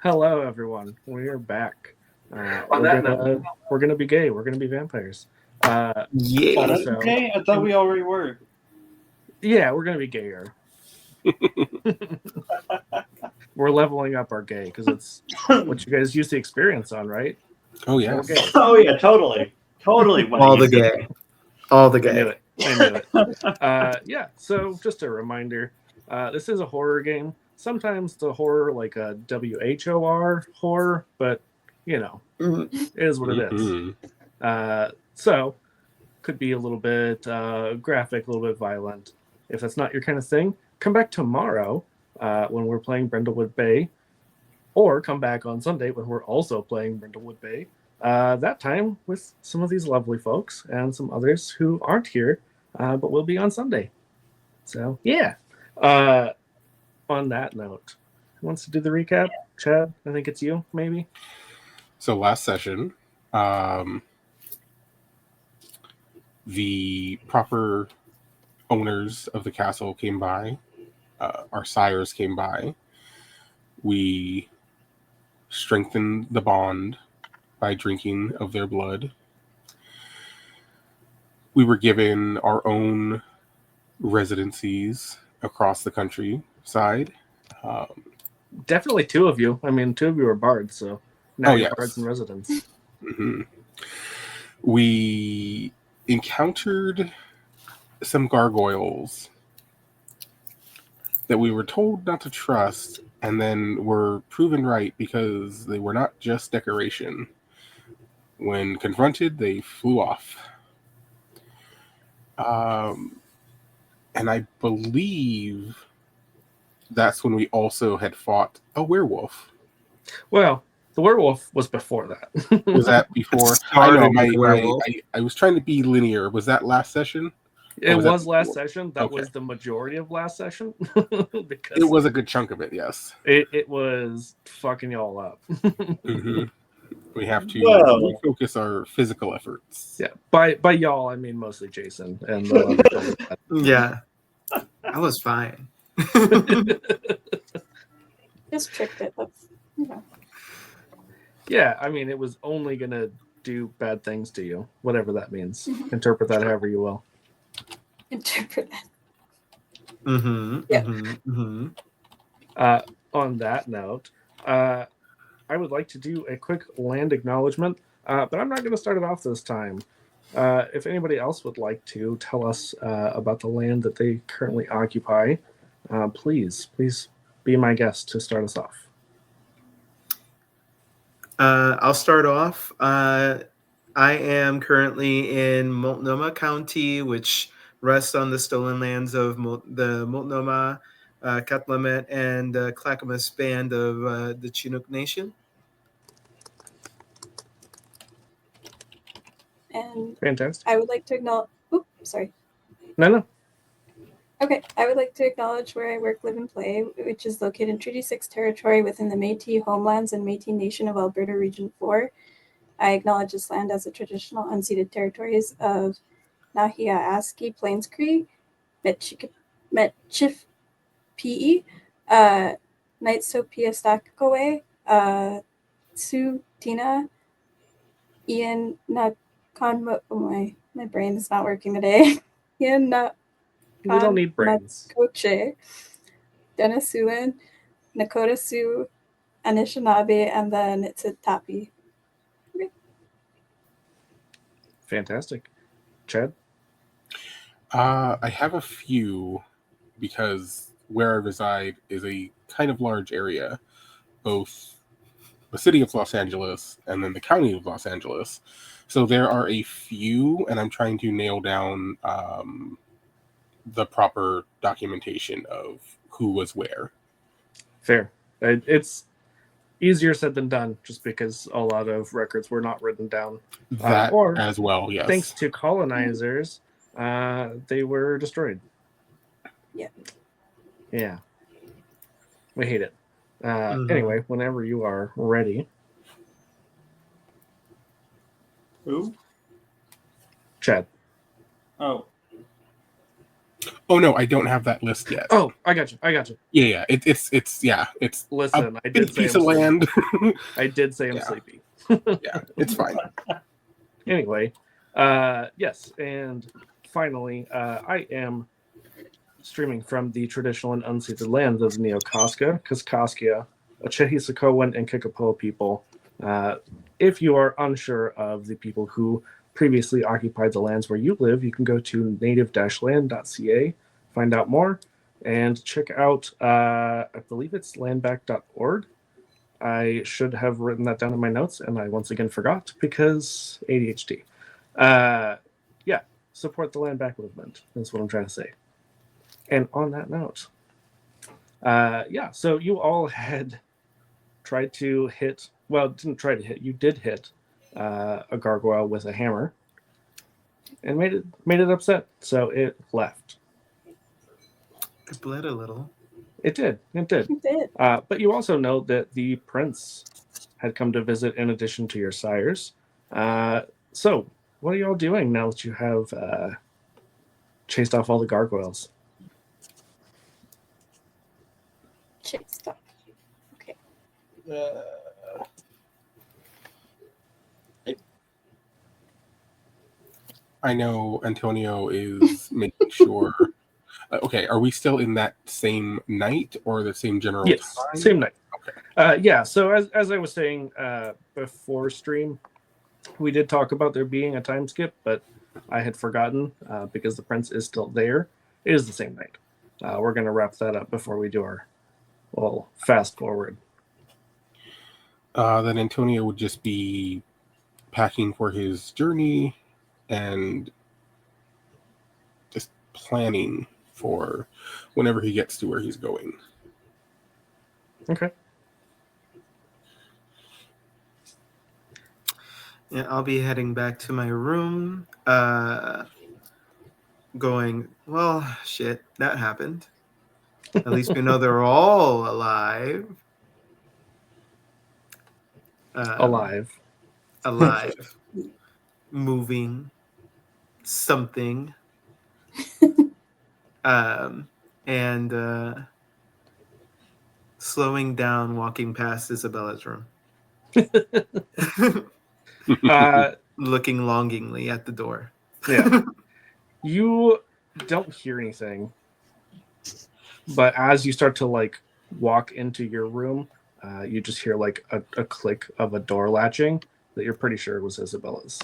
Hello, everyone. We are back. On that note, We're gonna be gay. We're gonna be vampires. Yeah. Also, okay, I thought we already were. yeah, we're gonna be gayer. We're leveling up our gay because it's what you guys use the experience on, right? Oh yeah. More gay. Oh yeah, totally. All the gay. All the I knew gay. it. I knew it. Yeah. So just a reminder, this is a horror game. Sometimes the horror like a WHOR horror, but you know, Mhm. it is what it is. Mhm. So could be a little bit graphic, a little bit violent. If that's not your kind of thing, come back tomorrow when we're playing Brindlewood Bay, or come back on Sunday when we're also playing Brindlewood Bay. That time with some of these lovely folks and some others who aren't here, but will be on Sunday. So yeah. On that note, who wants to do the recap? Chad, I think it's you, maybe. So last session, the proper owners of the castle came by. Our sires came by. We strengthened the bond by drinking of their blood. We were given our own residencies across the countryside. Definitely two of you. I mean, two of you are bards, so now you're yes. bards in residence. Mm-hmm. We encountered some gargoyles that we were told not to trust, and then were proven right because they were not just decoration. When confronted, they flew off. And I believe that's when we also had fought a werewolf. Well, the werewolf was before that. Was that before? I know I was trying to be linear. Was that last session? It was last session. That Okay. was the majority of last session. Because it was a good chunk of it, yes. It was fucking y'all up. Mm-hmm. We have to refocus our physical efforts. Yeah, by y'all I mean mostly Jason and the other folks. Yeah, I was fine. Just tricked it. That's Yeah, I mean it was only gonna do bad things to you, whatever that means. Interpret that however you will. interpret it. Mm-hmm. Yeah. Mm-hmm. Mm-hmm. On that note, I would like to do a quick land acknowledgement, but I'm not going to start it off this time. If anybody else would like to tell us about the land that they currently occupy, please be my guest to start us off. I'll start off. I am currently in Multnomah County, which rests on the stolen lands of the Multnomah, Cathlamet, and Clackamas band of the Chinook Nation. And Fantastic. I would like to acknowledge. Oops, sorry. No. Okay, I would like to acknowledge where I work, live, and play, which is located in Treaty 6 territory within the Métis Homelands and Métis Nation of Alberta Region 4. I acknowledge this land as the traditional unceded territories of Nahiaski Plains Cree, Metchif Pe, Nightsopiastakawe, Sioux Tina, Ian Nakonmo. Oh my brain is not working today. Ian We don't need brains. Koche, Denisuen, Nakota Sioux, Anishinaabe, and then it's a Tapi. Okay. Fantastic. Chad? I have a few because where I reside is a kind of large area, both the city of Los Angeles and then the county of Los Angeles. So there are a few, and I'm trying to nail down the proper documentation of who was where. Fair. It's easier said than done, just because a lot of records were not written down. That or as well, yes. Thanks to colonizers, they were destroyed. Yeah. We hate it. Anyway, whenever you are ready. Who? Chad. Oh. Oh no, I don't have that list yet. Oh, I got you. Yeah. It's Listen, I big did say piece I'm of land. I did say I'm Yeah. sleepy. Yeah, it's fine. Anyway, yes, and finally, I am streaming from the traditional and unceded lands of the Neokaska, Kaskaskia, Achehisakowan, and Kikapoa people. If you are unsure of the people who previously occupied the lands where you live, you can go to native-land.ca, find out more, and check out, I believe it's landback.org. I should have written that down in my notes, and I once again forgot because ADHD. Yeah, support the land back movement. That's what I'm trying to say. And on that note, yeah, so you all had tried to hit, well, didn't try to hit, you did hit a gargoyle with a hammer and made it upset, so it left. It bled a little. It did. You did. But you also know that the prince had come to visit in addition to your sires. So, what are y'all doing now that you have chased off all the gargoyles? Shit, stop. Okay. I know Antonio is making sure. Okay, are we still in that same night or the same general Yes, time? same night. Okay. Yeah, so as I was saying before stream, we did talk about there being a time skip, but I had forgotten because the prince is still there. It is the same night. We're going to wrap that up before we do our little fast forward. Then Antonio would just be packing for his journey and just planning for whenever he gets to where he's going. Okay. Yeah, I'll be heading back to my room. Going, well, shit, that happened. At least we know they're all alive. Alive. Alive. Moving. Something. And slowing down, walking past Isabella's room. Looking longingly at the door. Yeah. You don't hear anything, but as you start to like walk into your room, you just hear like a click of a door latching that you're pretty sure was Isabella's.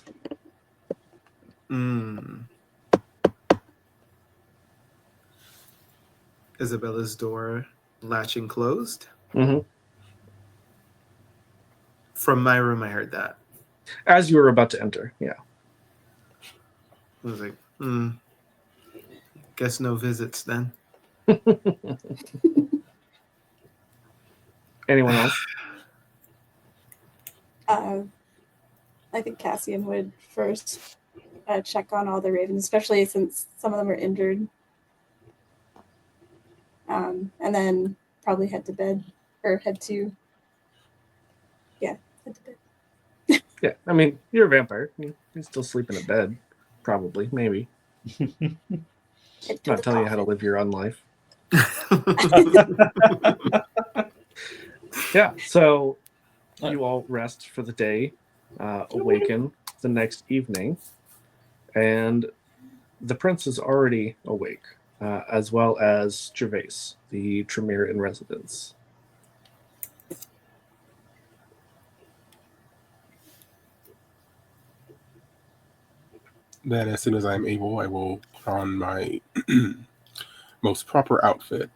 Isabella's door latching closed. Mm-hmm. From my room, I heard that. As you were about to enter, yeah. I was like, guess no visits then. Anyone else? I think Cassian would first check on all the ravens, especially since some of them are injured. And then probably head to bed or head to bed. Yeah, I mean, you're a vampire. You can still sleep in a bed, probably, maybe. Not telling you how to live your own life. Yeah, so you all rest for the day, awaken the next evening, and the prince is already awake, as well as Gervais, the Tremere in residence. Then as soon as I'm able, I will put on my most proper outfit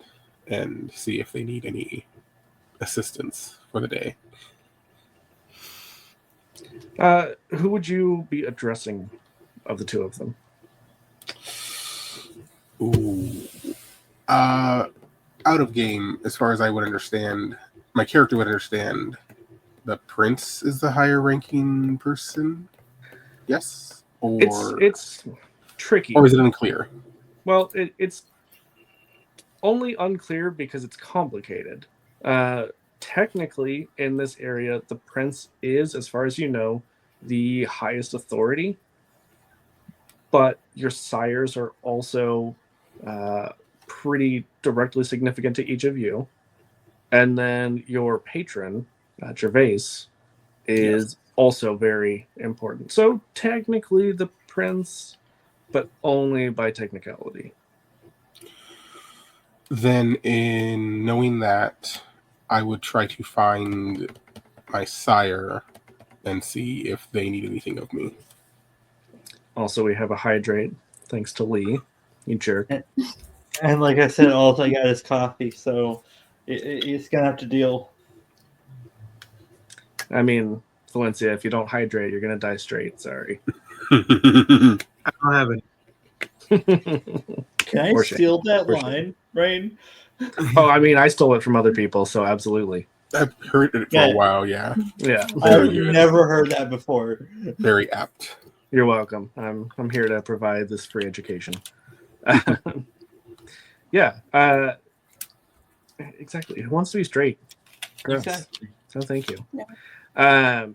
and see if they need any assistance for the day. Who would you be addressing of the two of them? Ooh. Out of game, as far as I would understand, my character would understand the prince is the higher ranking person. Yes? Or It's tricky. Or is it unclear? Well, it's only unclear because it's complicated. Technically, in this area, the prince is, as far as you know, the highest authority, but your sires are also pretty directly significant to each of you. And then your patron, Gervais, is also very important. So technically the prince, but only by technicality. Then, in knowing that, I would try to find my sire and see if they need anything of me. Also, we have a hydrate, thanks to Lee. You jerk. And like I said, all I got is coffee, so it's gonna have to deal. I mean, Valencia, if you don't hydrate, you're gonna die straight. Sorry. I don't have it. Can I Or shame. steal that For shame. line, Rain? Oh, I mean, I stole it from other people, so absolutely. I've heard it for Yeah. a while, yeah. Yeah, Very I've good. never heard that before. Very apt. you're welcome. I'm here to provide this free education. Yeah, exactly. Who wants to be straight? Gross. Exactly. So thank you. No.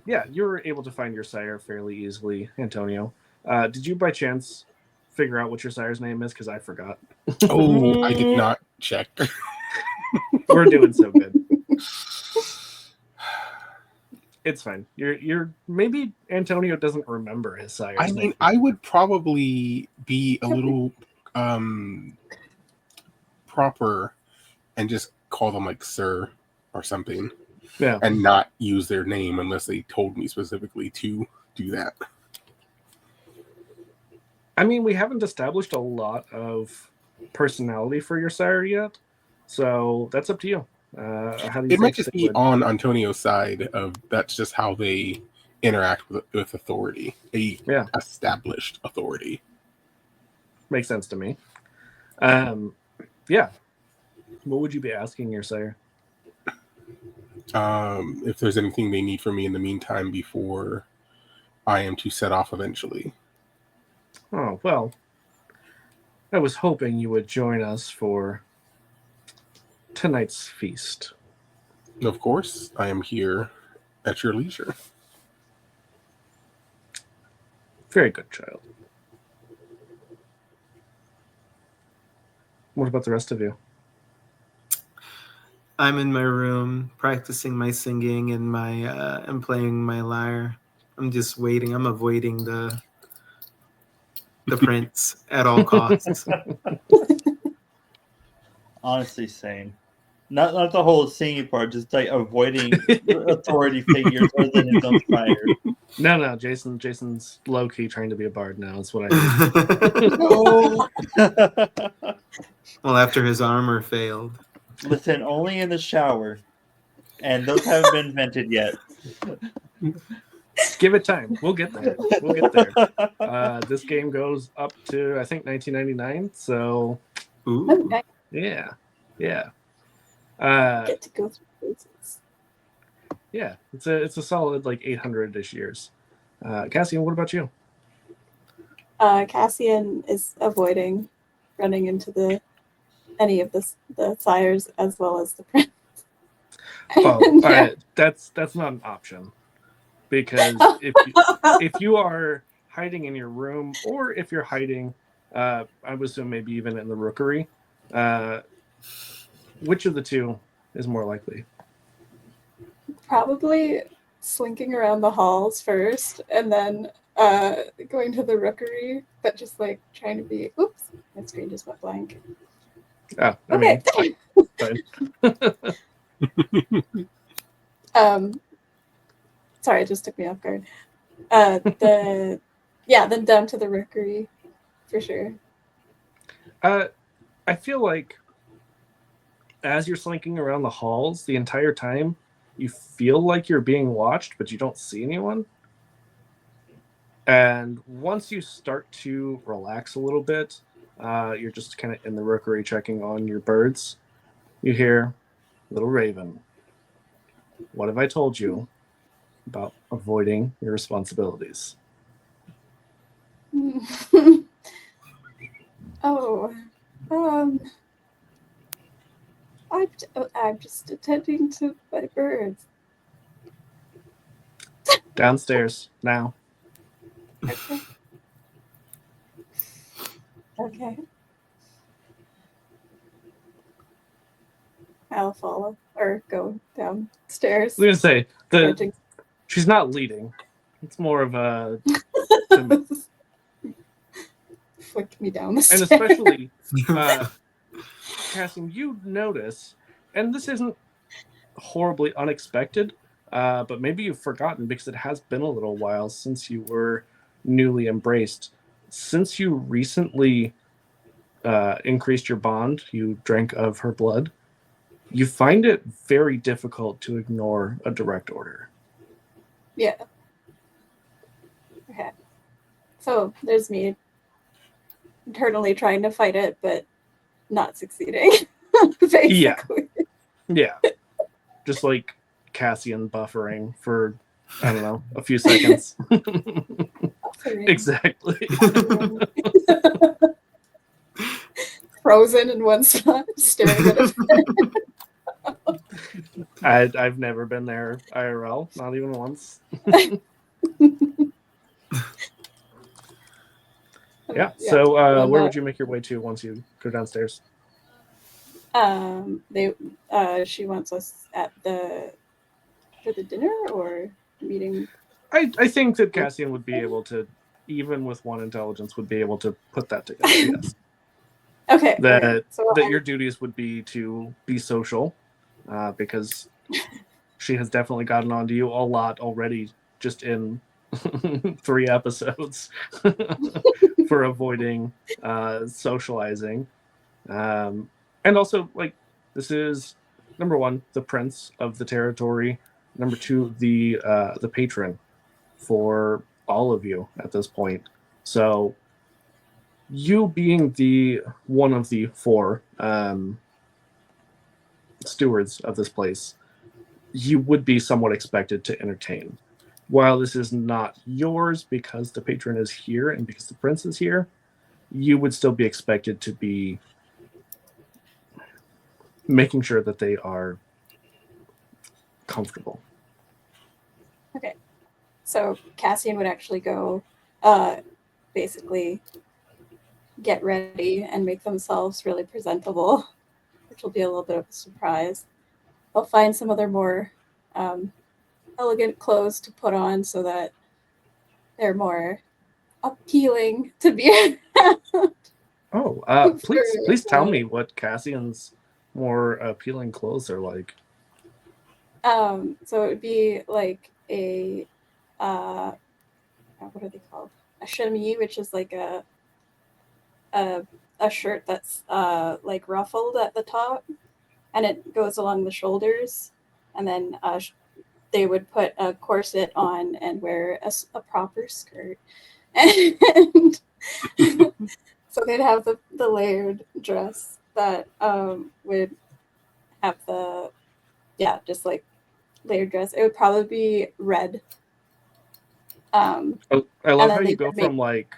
Yeah, you were able to find your sire fairly easily, Antonio. Did you by chance figure out what your sire's name is? Because I forgot. Oh, I did not check. We're doing so good. It's fine. You're maybe Antonio doesn't remember his sire's I name. mean, I would probably be a little proper and just call them like sir or something, Yeah. and not use their name unless they told me specifically to do that. I mean, we haven't established a lot of personality for your sire yet, so that's up to you. How do you It might think just they be would- on Antonio's side of that's just how they interact with authority, a Yeah. established authority. Makes sense to me. Yeah. What would you be asking your sire? If there's anything they need from me in the meantime before I am to set off eventually. Oh, well, I was hoping you would join us for tonight's feast. Of course, I am here at your leisure. Very good, child. What about the rest of you? I'm in my room practicing my singing and my and playing my lyre. I'm just waiting. I'm avoiding the prince at all costs. Honestly, same. Not the whole singing part, just like avoiding authority figures other than his own fire. No, Jason's low key trying to be a bard now. Is what I heard. Well, after his armor failed. Listen, only in the shower, and those haven't been invented yet. Give it time. We'll get there. We'll get there. This game goes up to I think 1999. So Ooh. Okay, yeah. get to go through phases. Yeah, it's a solid like 800-ish years. Cassian, what about you? Cassian is avoiding running into any of the sires as well as the prince. Oh, that's not an option because if you are hiding in your room or if you're hiding, I would assume maybe even in the rookery, which of the two is more likely? Probably slinking around the halls first and then going to the rookery, but just like trying to be oops, my screen just went blank. Oh, I Okay. mean, Sorry, it just took me off guard. Then down to the rookery for sure. I feel like as you're slinking around the halls the entire time, you feel like you're being watched, but you don't see anyone. And once you start to relax a little bit, you're just kind of in the rookery checking on your birds. You hear, "Little Raven, what have I told you about avoiding your responsibilities?" Oh, I'm just attending to my birds. Downstairs now. Okay. Okay. I'll follow or go downstairs. I was gonna say Chanting. she's not leading. It's more of a Flick me down the and stairs. especially Cassian, you notice, and this isn't horribly unexpected, but maybe you've forgotten because it has been a little while since you were newly embraced. Since you recently increased your bond, you drank of her blood, you find it very difficult to ignore a direct order. Yeah. Okay. So there's me internally trying to fight it, but not succeeding. Basically. Yeah. Just like Cassian buffering for, I don't know, a few seconds. Exactly. Frozen in one spot, staring at it. I've never been there IRL, not even once. Yeah. So where would you make your way to once you go downstairs? She wants us at for the dinner or meeting. I think that Cassian would be able to, even with one intelligence, would be able to put that together. Yes. Okay. That okay. So your duties would be to be social, because she has definitely gotten onto you a lot already, just in 3 episodes for avoiding socializing, and also like this is number 1, the prince of the territory. Number 2, the patron for all of you at this point. So you being the one of the 4 stewards of this place, you would be somewhat expected to entertain. While this is not yours because the patron is here and because the prince is here, you would still be expected to be making sure that they are comfortable. Okay. So Cassian would actually go basically get ready and make themselves really presentable, which will be a little bit of a surprise. They'll find some other more elegant clothes to put on so that they're more appealing to be around. Oh, please tell me what Cassian's more appealing clothes are like. So it would be like a what are they called? A chemise, which is like a shirt that's like ruffled at the top, and it goes along the shoulders, and then they would put a corset on and wear a proper skirt, and so they'd have the layered dress that would have just like layered dress. It would probably be red. I love how you go from like,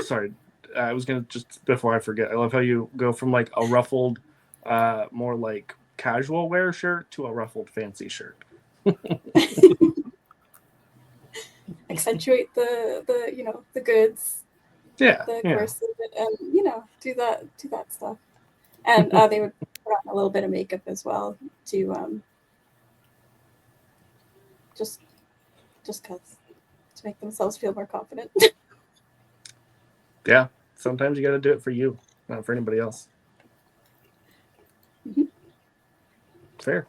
sorry, I was gonna just before I forget. I love how you go from like a ruffled, more like casual wear shirt to a ruffled fancy shirt. Accentuate the goods. Yeah, the yeah. corset and do that stuff, and they would put on a little bit of makeup as well to just because to make themselves feel more confident. Yeah, sometimes you got to do it for you, not for anybody else. Mm-hmm. Fair.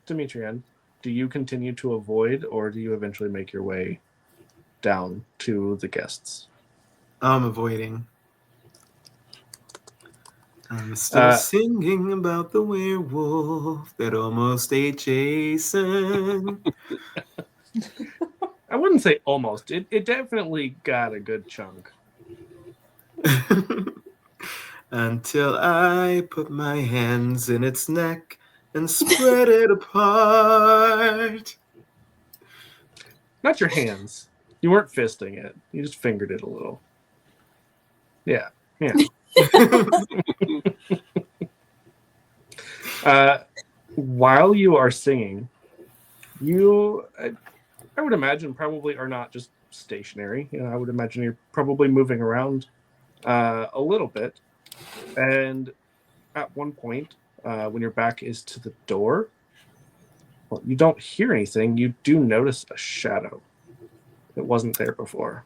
Demetrian, do you continue to avoid, or do you eventually make your way down to the guests? I'm avoiding. I'm still singing about the werewolf that almost ate Jason. I wouldn't say almost. It definitely got a good chunk. Until I put my hands in its neck and spread it apart. Not your hands. You weren't fisting it. You just fingered it a little. Yeah. While you are singing, I would imagine probably are not just stationary. I would imagine you're probably moving around a little bit. And at one point, when your back is to the door, well, you don't hear anything. You do notice a shadow. It wasn't there before.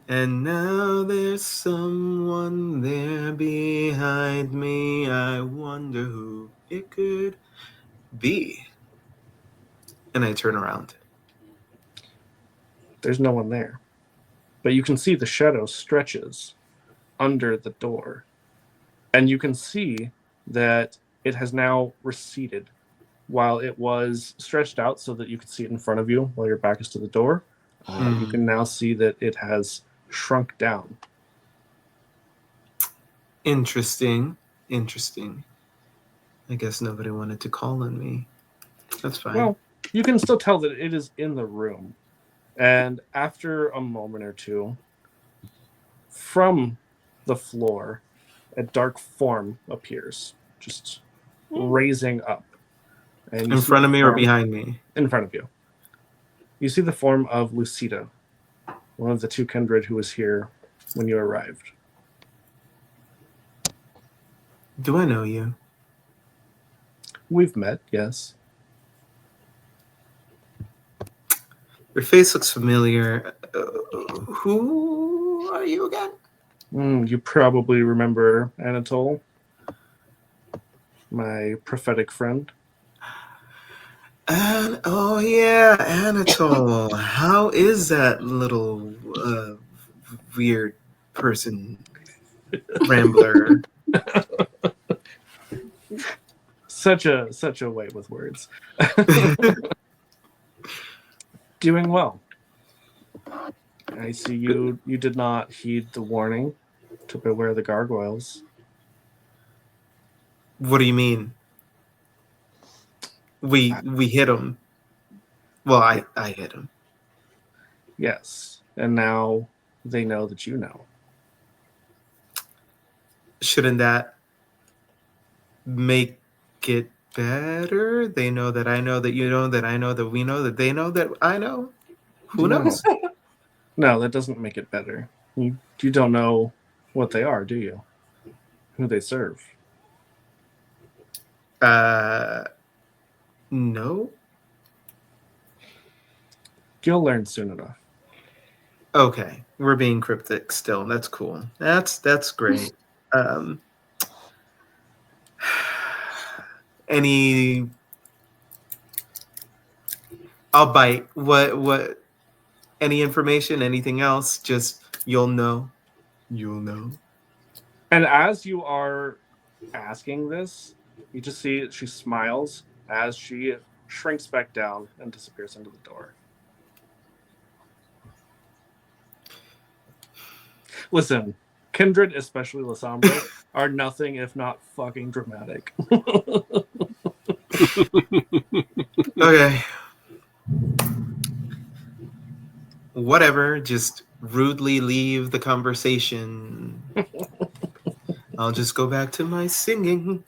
And now there's someone there behind me. I wonder who it could be. And I turn around. There's no one there. But you can see the shadow stretches under the door. And you can see that it has now receded. While it was stretched out so that you could see it in front of you while your back is to the door, you can now see that it has shrunk down. Interesting. I guess nobody wanted to call on me. That's fine. Well, you can still tell that it is in the room. And after a moment or two, from the floor, a dark form appears, just raising up. And in front of me or behind me? In front of you. You see the form of Lucida, one of the two kindred who was here when you arrived. Do I know you? We've met, yes. Your face looks familiar. Who are you again? You probably remember Anatole, my prophetic friend. And oh yeah, Anatole. How is that little weird person rambler? Such a way with words. Doing well. I see you did not heed the warning to beware the gargoyles. What do you mean? We hit him. Well, I hit him. Yes, and now they know that you know. Shouldn't that make it better? They know that I know that you know that I know that we know that they know that I know. Who knows? No, that doesn't make it better. You don't know what they are, do you? Who they serve? No. You'll learn soon enough. Okay, we're being cryptic still. That's cool. That's great. Any? I'll bite. What? Any information? Anything else? Just you'll know. You'll know. And as you are asking this, you just see she smiles as she shrinks back down and disappears into the door. Listen, Kindred, especially Lasombra, are nothing if not fucking dramatic. Okay. Whatever. Just rudely leave the conversation. I'll just go back to my singing.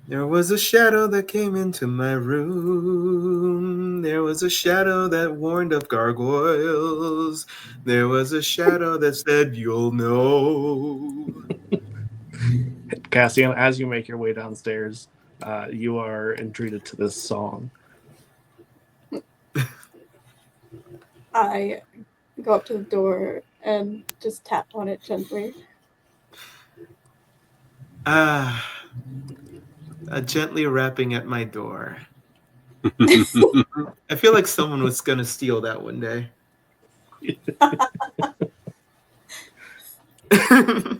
There was a shadow that came into my room. There was a shadow that warned of gargoyles. There was a shadow that said, you'll know. Cassian, as you make your way downstairs, you are entreated to this song. I go up to the door and just tap on it gently. Gently rapping at my door. I feel like someone was going to steal that one day.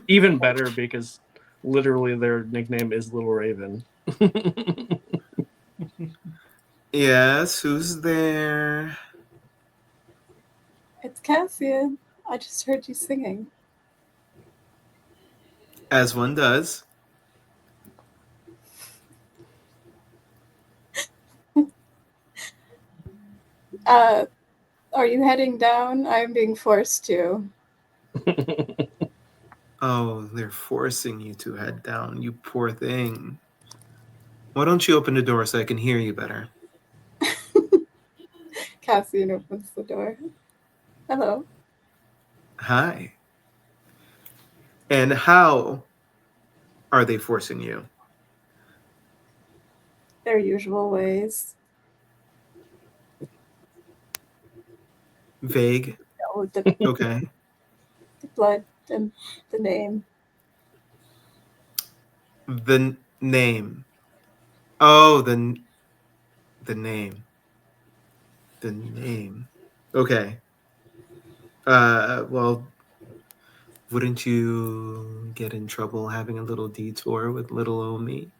Even better because literally their nickname is Little Raven. Yes, who's there? It's Cassian. I just heard you singing. As one does. Are you heading down? I'm being forced to. Oh, they're forcing you to head down, you poor thing. Why don't you open the door so I can hear you better? Cassian opens the door. Hello. Hi. And how are they forcing you? Their usual ways. Vague. The Okay. blood and the name. The name. Oh, the name. The name. Okay. Well, wouldn't you get in trouble having a little detour with little old me?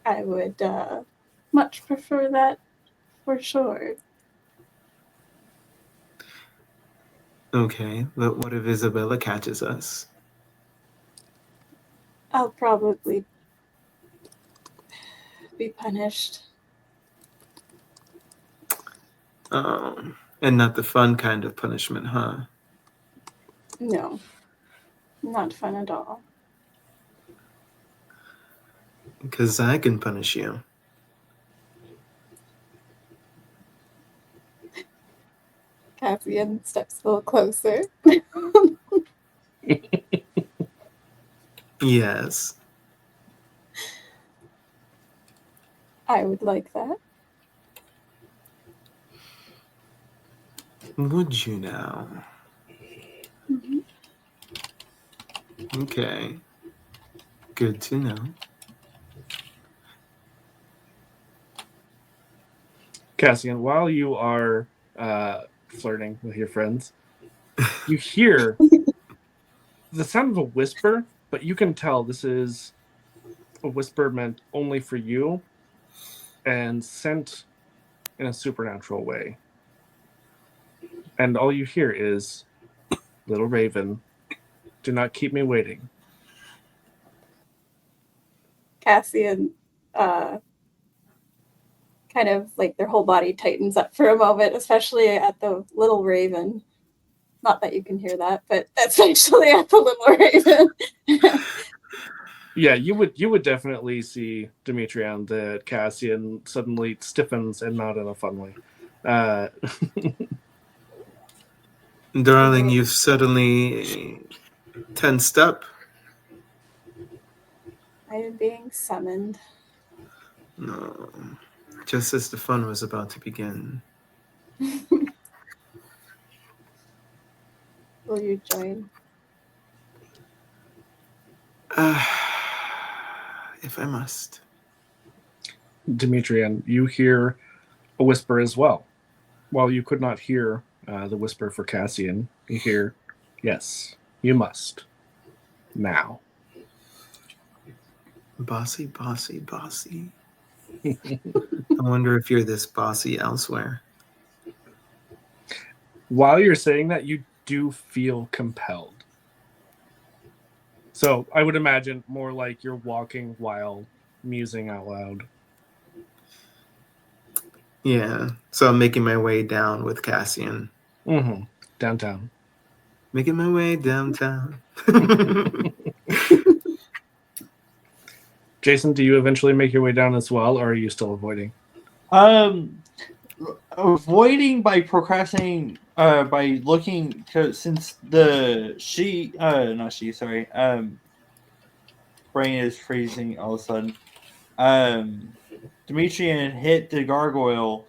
I would much prefer that for sure. Okay, but what if Isabella catches us? I'll probably be punished. And not the fun kind of punishment, huh? No, not fun at all. Because I can punish you. Cassian steps a little closer. Yes. I would like that. Would you now? Mhm. Okay. Good to know. Cassian, while you are flirting with your friends, you hear the sound of a whisper, but you can tell this is a whisper meant only for you and sent in a supernatural way. And all you hear is, "Little Raven, do not keep me waiting." Cassian kind of like their whole body tightens up for a moment, especially at the little raven. Not that you can hear that, but especially at the little raven. Yeah, you would definitely see, Demetrion, that Cassian suddenly stiffens and not in a fun way. Uh, Darling, you've suddenly tensed up. I am being summoned. No. Just as the fun was about to begin. Will you join? If I must. Demetrion, you hear a whisper as well. While you could not hear the whisper for Cassian, you hear, "Yes, you must. Now." Bossy, bossy, bossy. I wonder if you're this bossy elsewhere. While you're saying that, you do feel compelled. So I would imagine more like you're walking while musing out loud. Yeah. So I'm making my way down with Cassian. Mm-hmm. Downtown. Making my way downtown. Jason, do you eventually make your way down as well, or are you still avoiding? Avoiding by procrastinating, by looking to, since brain is freezing all of a sudden. Demetrian hit the gargoyle.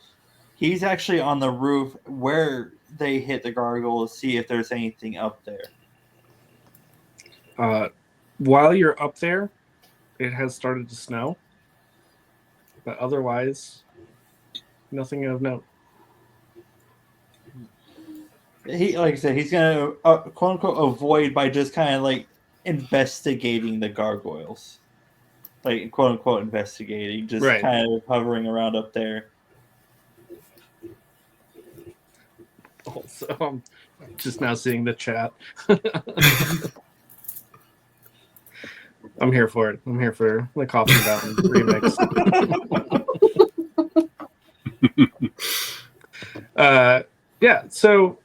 He's actually on the roof where they hit the gargoyle to see if there's anything up there. While you're up there, it has started to snow, but otherwise, nothing of note. He, like I said, he's gonna quote unquote avoid by just kind of like investigating the gargoyles, like quote unquote investigating, just Right. kind of hovering around up there. Also, I'm just now seeing the chat. I'm here for it. I'm here for the Coffin Down remix. Yeah, so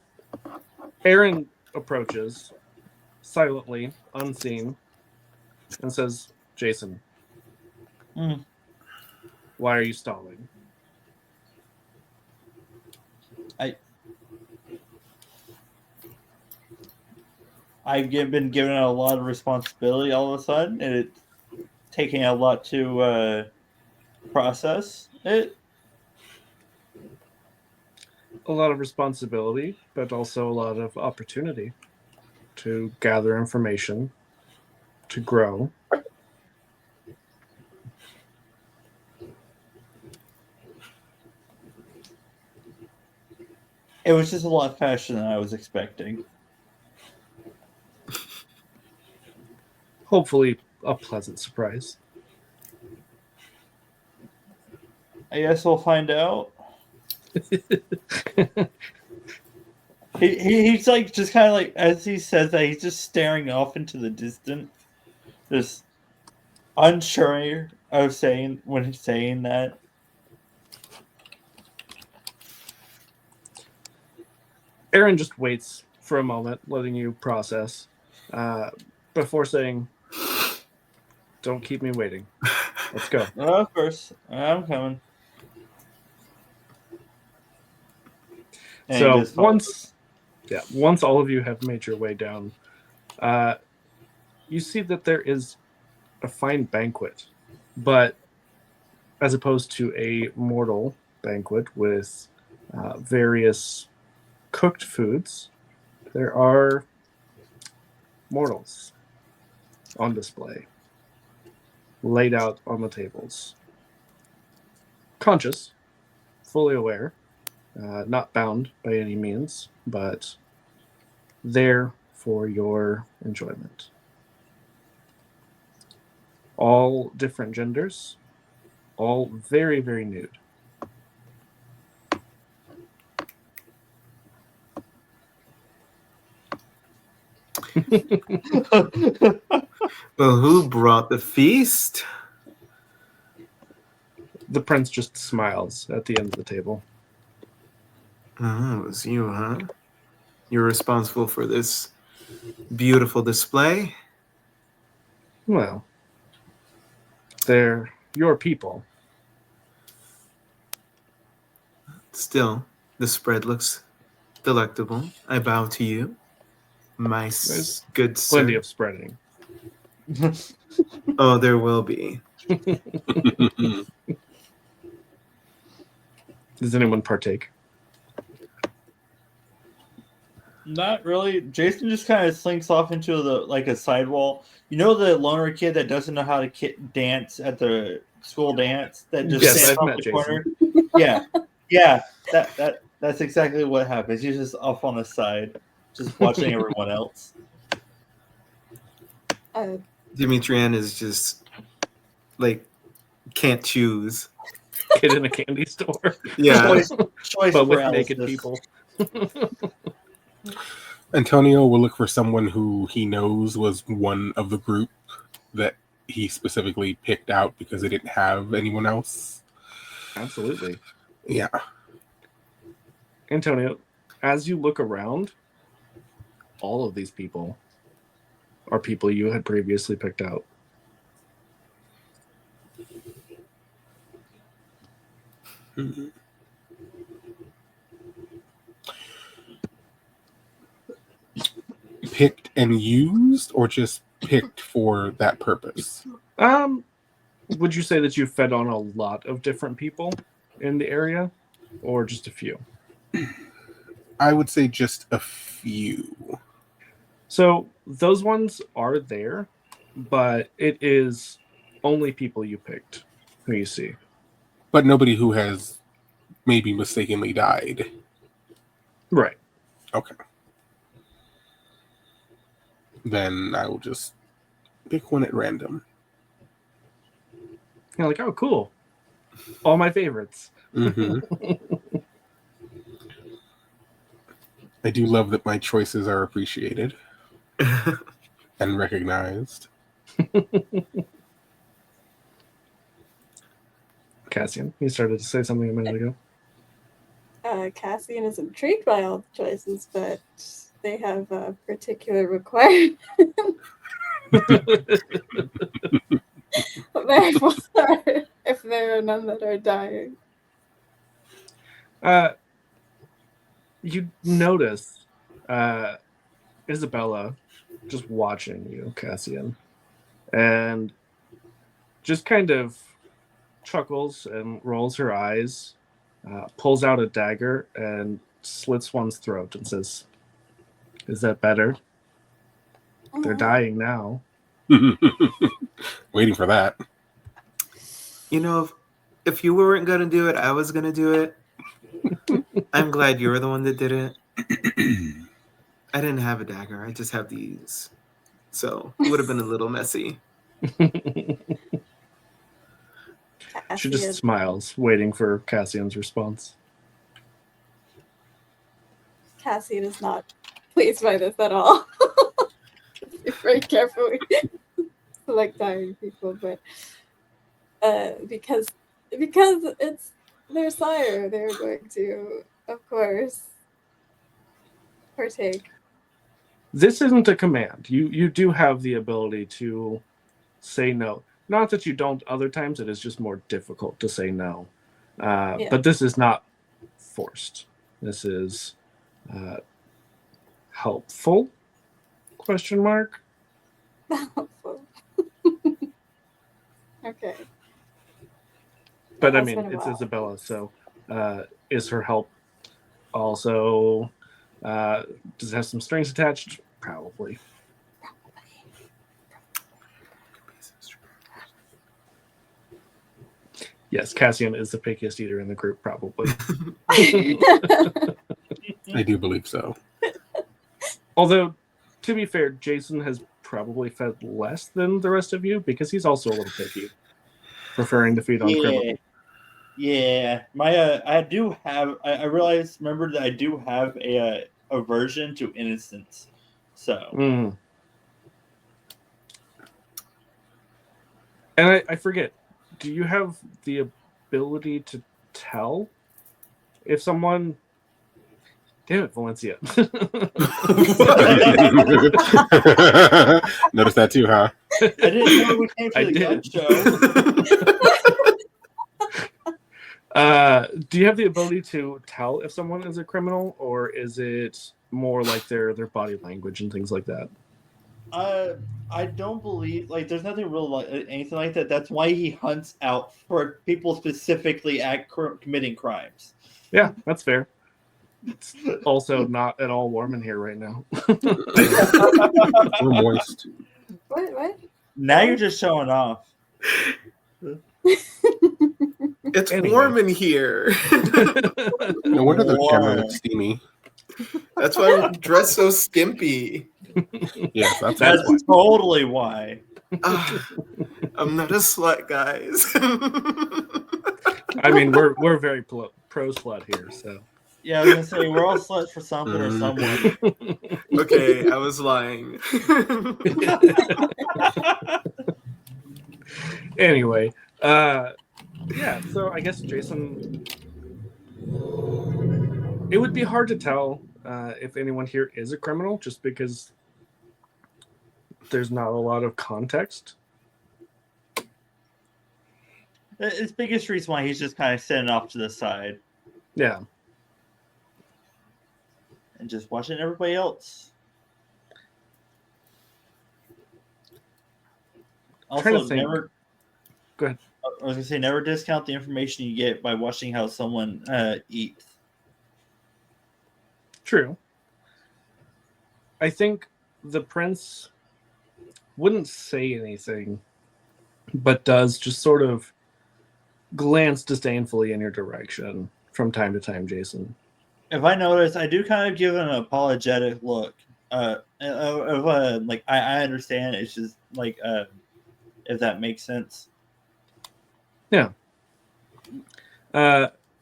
Aaron approaches silently, unseen, and says, "Jason, Mm. why are you stalling?" been given a lot of responsibility all of a sudden, and it's taking a lot to process it. A lot of responsibility, but also a lot of opportunity to gather information, to grow. It was just a lot faster than I was expecting. Hopefully, a pleasant surprise. I guess we'll find out. He's like just kind of like as he says that he's just staring off into the distance, just unsure of saying when he's saying that. Aaron just waits for a moment, letting you process, before saying, "Don't keep me waiting. Let's go." Oh, of course, I'm coming. And he So just follows. once all of you have made your way down, you see that there is a fine banquet, but as opposed to a mortal banquet with various cooked foods, there are mortals on display, laid out on the tables. Conscious, fully aware, not bound by any means, but there for your enjoyment. All different genders, all very, very nude. Well, who brought the feast? The prince just smiles at the end of the table. Oh, it was you, huh? You're responsible for this beautiful display. Well, they're your people. Still, the spread looks delectable. I bow to you, my There's good Plenty sir. of spreading. Oh, there will be. Does anyone partake? Not really. Jason just kind of slinks off into a sidewall. You know the loner kid that doesn't know how to dance at the school dance that just Yes, stands I've off met the Jason. corner? Yeah. That's exactly what happens. He's just off on the side, just watching everyone else. Dimitrian is just like can't choose. Kid in a candy store. Yeah. Choice But with paralysis. naked people. Antonio will look for someone who he knows was one of the group that he specifically picked out because they didn't have anyone else. Absolutely. Yeah. Antonio, as you look around, all of these people are people you had previously picked out. Mhm. Picked and used, or just picked for that purpose? Would you say that you fed on a lot of different people in the area, or just a few? I would say just a few. So those ones are there, but it is only people you picked who you see. But nobody who has maybe mistakenly died. Right. Okay. Then I will just pick one at random. You're like, oh, cool. All my favorites. Mm-hmm. I do love that my choices are appreciated and recognized. Cassian, you started to say something a minute ago. Cassian is intrigued by all the choices, but they have a particular requirement. If there are none that are dying. You notice Isabella just watching you, Cassian, and just kind of chuckles and rolls her eyes, pulls out a dagger and slits one's throat and says, "Is that better? They're dying now." Waiting for that. You know, if you weren't gonna do it, I was gonna do it. I'm glad you were the one that did it. I didn't have a dagger. I just have these. So it would have been a little messy. She just smiles, waiting for Cassian's response. Cassian is not pleased by this at all. Be very careful select dying people, but because it's their sire, they're going to, of course, partake. This isn't a command. You do have the ability to say no. Not that you don't other times, it is just more difficult to say no. But this is not forced. This is helpful? Question mark. Helpful. Okay. But I Has mean, been a it's while. Isabella, so is her help also does it have some strings attached? Probably. Yes, Cassian is the pickiest eater in the group, probably. I do believe so. Although, to be fair, Jason has probably fed less than the rest of you because he's also a little picky, preferring to feed on criminals. Yeah, my I do have. I realized. Remember that I do have a aversion to innocence. So, and I forget. Do you have the ability to tell if someone? Damn it, Valencia. Notice that too, huh? I didn't know we came to the gun show. Do you have the ability to tell if someone is a criminal, or is it more like their body language and things like that? I don't believe there's nothing real like anything like that. That's why he hunts out for people specifically at committing crimes. Yeah, that's fair. It's also not at all warm in here right now. We're moist. What? Now you're just showing off. It's warm in here. No wonder the camera looks steamy. That's why I'm dressed so skimpy. Yes, that's totally why. I'm not a slut, guys. I mean, we're very pro slut here, so. Yeah, I was gonna say we're all sluts for something or someone. Okay, I was lying. Anyway, yeah. So I guess Jason, it would be hard to tell if anyone here is a criminal, just because there's not a lot of context. His biggest reason why he's just kind of sitting off to the side. Yeah. And just watching everybody else. Also, never. Go ahead. I was gonna say, never discount the information you get by watching how someone eats. True. I think the prince wouldn't say anything, but does just sort of glance disdainfully in your direction from time to time, Jason. If I notice, I do kind of give an apologetic look. I understand. It's just if that makes sense. Yeah.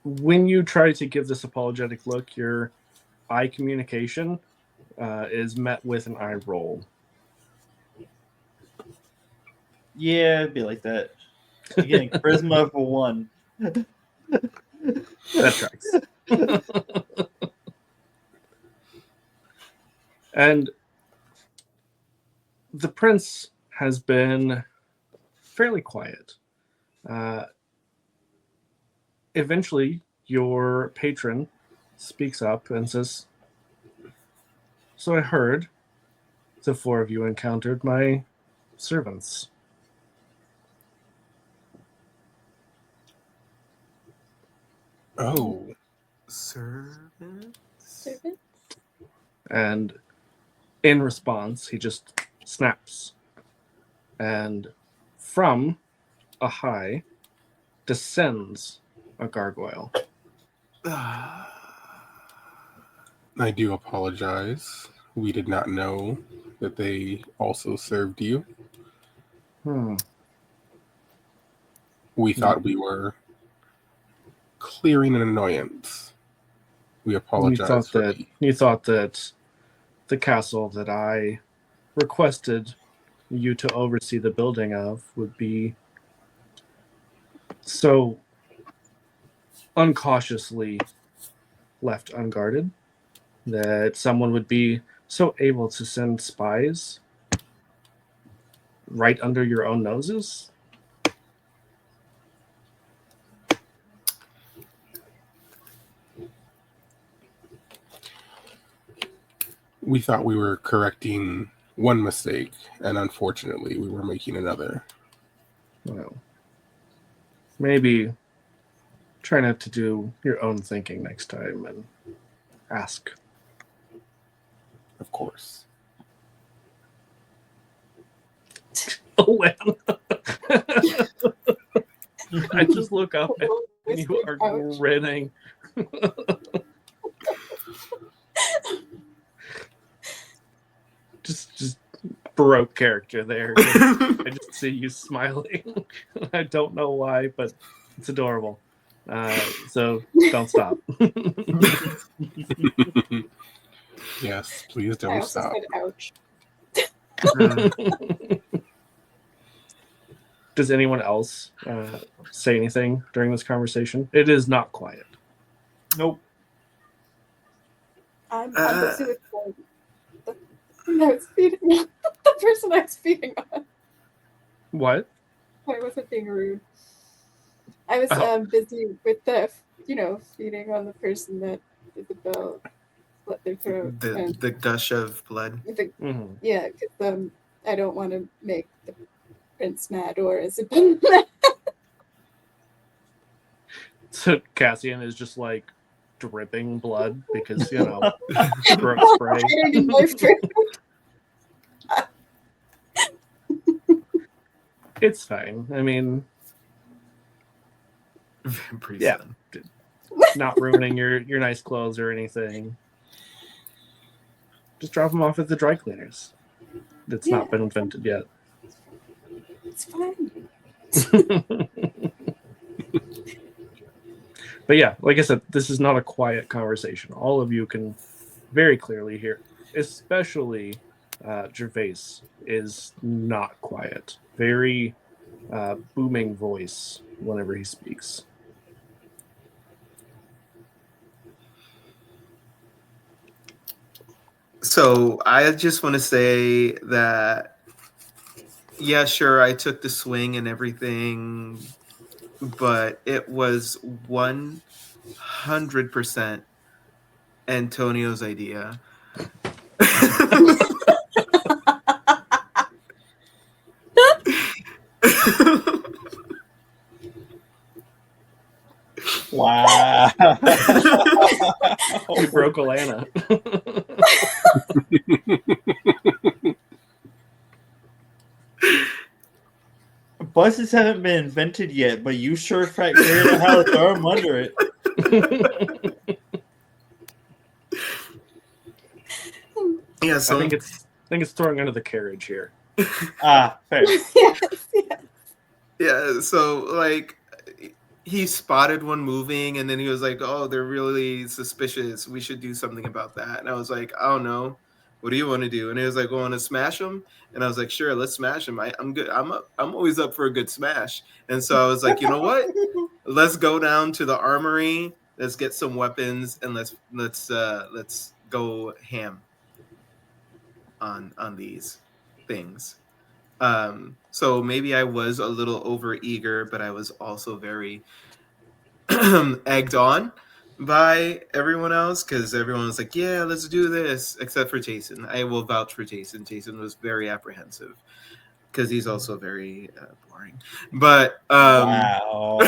When you try to give this apologetic look, your eye communication is met with an eye roll. Yeah, it'd be like that. You're getting charisma for 1. That tracks. And the prince has been fairly quiet. Eventually, your patron speaks up and says, "So I heard the four of you encountered my servants. Oh, Servant? Servant? And in response, he just snaps. And from a high descends a gargoyle. Ah. I do apologize. We did not know that they also served you. We thought we were clearing an annoyance. We apologize for the... You thought that the castle that I requested you to oversee the building of would be so uncautiously left unguarded that someone would be so able to send spies right under your own noses. We thought we were correcting one mistake, and unfortunately, we were making another. Well, maybe try not to do your own thinking next time and ask. Of course. Oh, well. I just look up and you are Ouch. grinning. just broke character there. I just see you smiling. I don't know why, but it's adorable. So don't stop. Yes, please I don't also stop. said ouch. Does anyone else say anything during this conversation? It is not quiet. Nope. I'm busy with the person I was feeding on. The person I was feeding on. What? I wasn't being rude. I was busy with the, feeding on the person that is about slit their throat. The gush of blood. Mhm. Yeah, because I don't want to make the prince mad, or Isabel mad. So Cassian is just like dripping blood because, throat spray. I don't need my fruit. It's fine. I mean, Pretty Yeah. son. not ruining your nice clothes or anything. Just drop them off at the dry cleaners. It's not been invented yet. It's fine. But yeah, like I said, this is not a quiet conversation. All of you can very clearly hear, especially Gervais is not quiet. Very booming voice whenever he speaks. So I just want to say that, yeah, sure, I took the swing and everything, but it was 100% Antonio's idea. Wow. You broke Alana. Buses haven't been invented yet, but you sure figured out how to throw them under it. Yeah, I so think it's throwing under the carriage here. Ah, fair. Yes. yeah, so like he spotted one moving and then he was like, "Oh, they're really suspicious. We should do something about that." And I was like, "I don't know. What do you want to do?" And he was like, "I want to smash them." And I was like, "Sure, let's smash them. I'm good. I'm always up for a good smash." And so I was like, "You know what? Let's go down to the armory. Let's get some weapons and let's go ham on these things." So maybe I was a little over eager, but I was also very egged on by everyone else because everyone was like, "Yeah, let's do this," except for Jason. I will vouch for Jason. Jason was very apprehensive because he's also very boring. But Wow.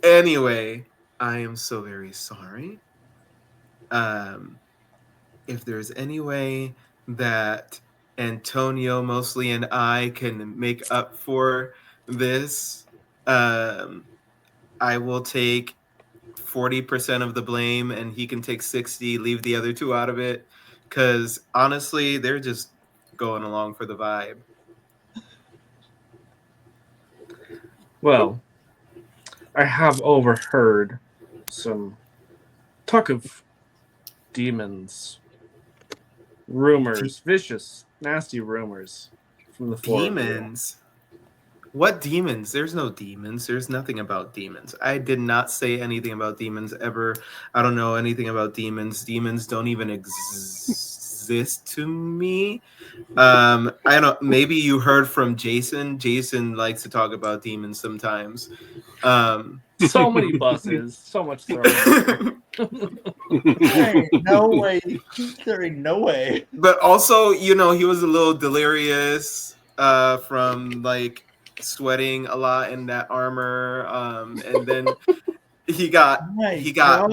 anyway, I am so very sorry. If there's any way that Antonio mostly and I can make up for this, um, I will take 40% of the blame and he can take 60, leave the other two out of it. Because honestly, they're just going along for the vibe. Well, I have overheard some talk of demons, rumors, vicious, nasty rumors from the four of you. Demons? What demons? There's no demons. There's nothing about demons. I did not say anything about demons ever. I don't know anything about demons. Demons don't even exist to me. I don't. Maybe you heard from Jason. Jason likes to talk about demons sometimes. So many buses, so much throwing. Hey, no way. There ain't no way. But also, he was a little delirious from like sweating a lot in that armor. And then he got My God.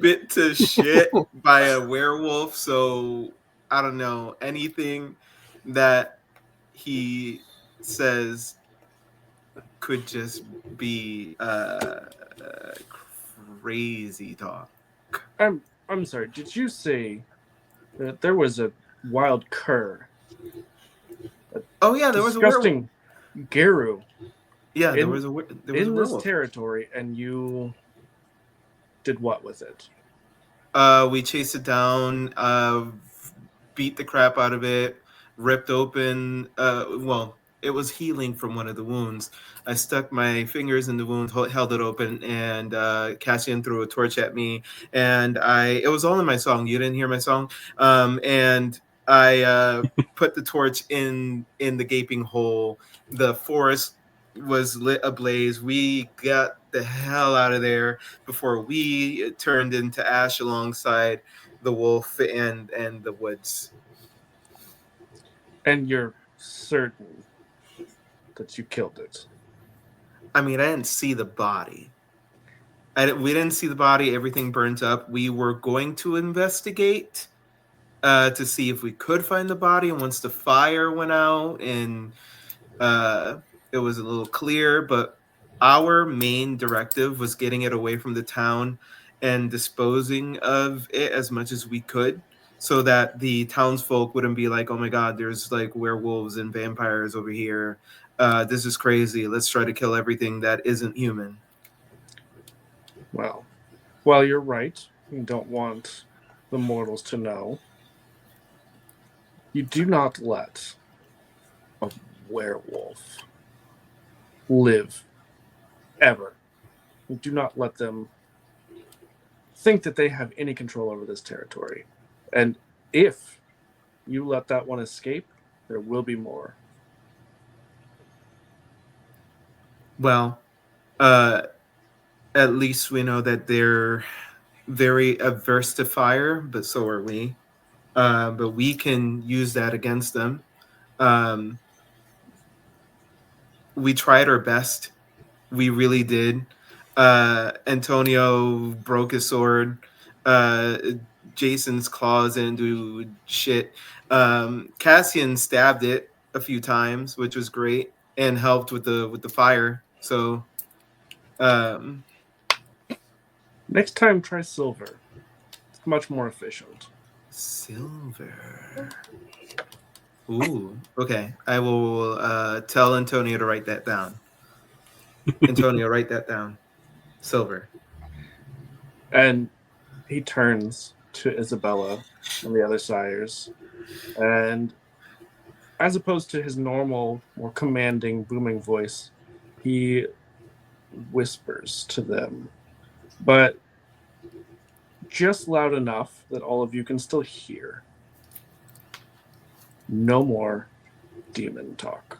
bit to shit by a werewolf. So I don't know, anything that he says could just be crazy talk. I'm sorry. Did you say that there was a wild cur, Oh yeah, there was a werewolf. disgusting Geru Yeah, there in- was a in this werewolf. territory, and you did what with it? We chased it down, beat the crap out of it, ripped open. Well, it was healing from one of the wounds. I stuck my fingers in the wound, held it open, and Cassian threw a torch at me. And it was all in my song. You didn't hear my song, and I put the torch in the gaping hole. The forest was lit ablaze. We got the hell out of there before we turned into ash alongside the wolf and the woods. And you're certain that you killed it? I mean, I didn't see the body. We didn't see the body. Everything burnt up. We were going to investigate to see if we could find the body. And once the fire went out and it was a little clear, but our main directive was getting it away from the town and disposing of it as much as we could so that the townsfolk wouldn't be like, oh my God, there's like werewolves and vampires over here. This is crazy. Let's try to kill everything that isn't human. Well, you're right. You don't want the mortals to know. You do not let a werewolf live ever. You do not let them think that they have any control over this territory. And if you let that one escape, there will be more. Well, at least we know that they're very averse to fire, but so are we. But we can use that against them. We tried our best. We really did. Antonio broke his sword. Jason's claws didn't do shit. Cassian stabbed it a few times, which was great, and helped with the fire. So, Next time, try silver. It's much more efficient. silver. Ooh, okay. I will tell Antonio to write that down. Antonio, write that down. Silver. And he turns to Isabella and the other sires, and as opposed to his normal, more commanding, booming voice, he whispers to them, but just loud enough that all of you can still hear. No more demon talk.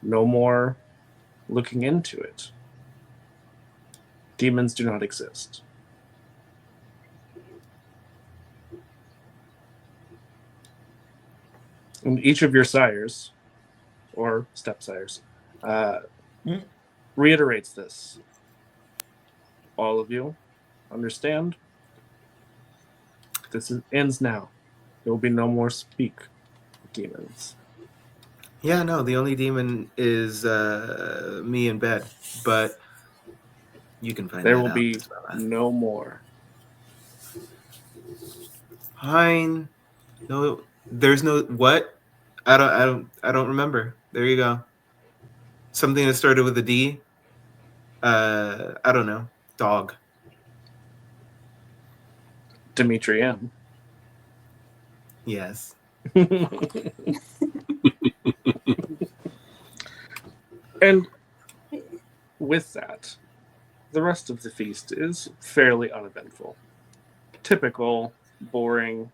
No more looking into it. Demons do not exist. And each of your sires, or stepsires, reiterates this. All of you understand? Ends now. There will be no more speak demons. Yeah, no, the only demon is me in bed, but you can find There that will out. be no more. Fine. No, there's no what? I don't remember. There you go. Something that started with a D. I don't know. Dog. Dimitri M. Yes. And with that, the rest of the feast is fairly uneventful. Typical, boring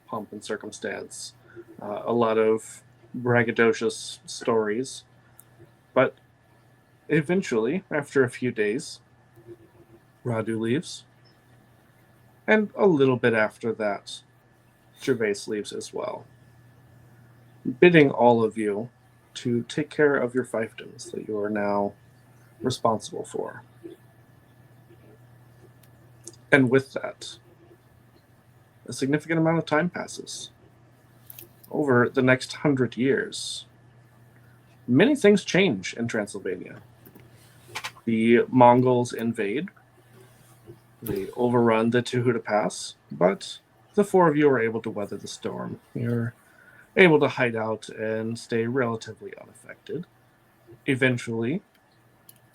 pomp and circumstance. A lot of braggadocious stories. But eventually, after a few days, Radu leaves. And a little bit after that, Gervais leaves as well, bidding all of you to take care of your fiefdoms that you are now responsible for. And with that, a significant amount of time passes. Over the next 100 years, many things change in Transylvania. The Mongols invade, they overrun the Tehuta Pass, but the four of you are able to weather the storm. You're able to hide out and stay relatively unaffected. Eventually,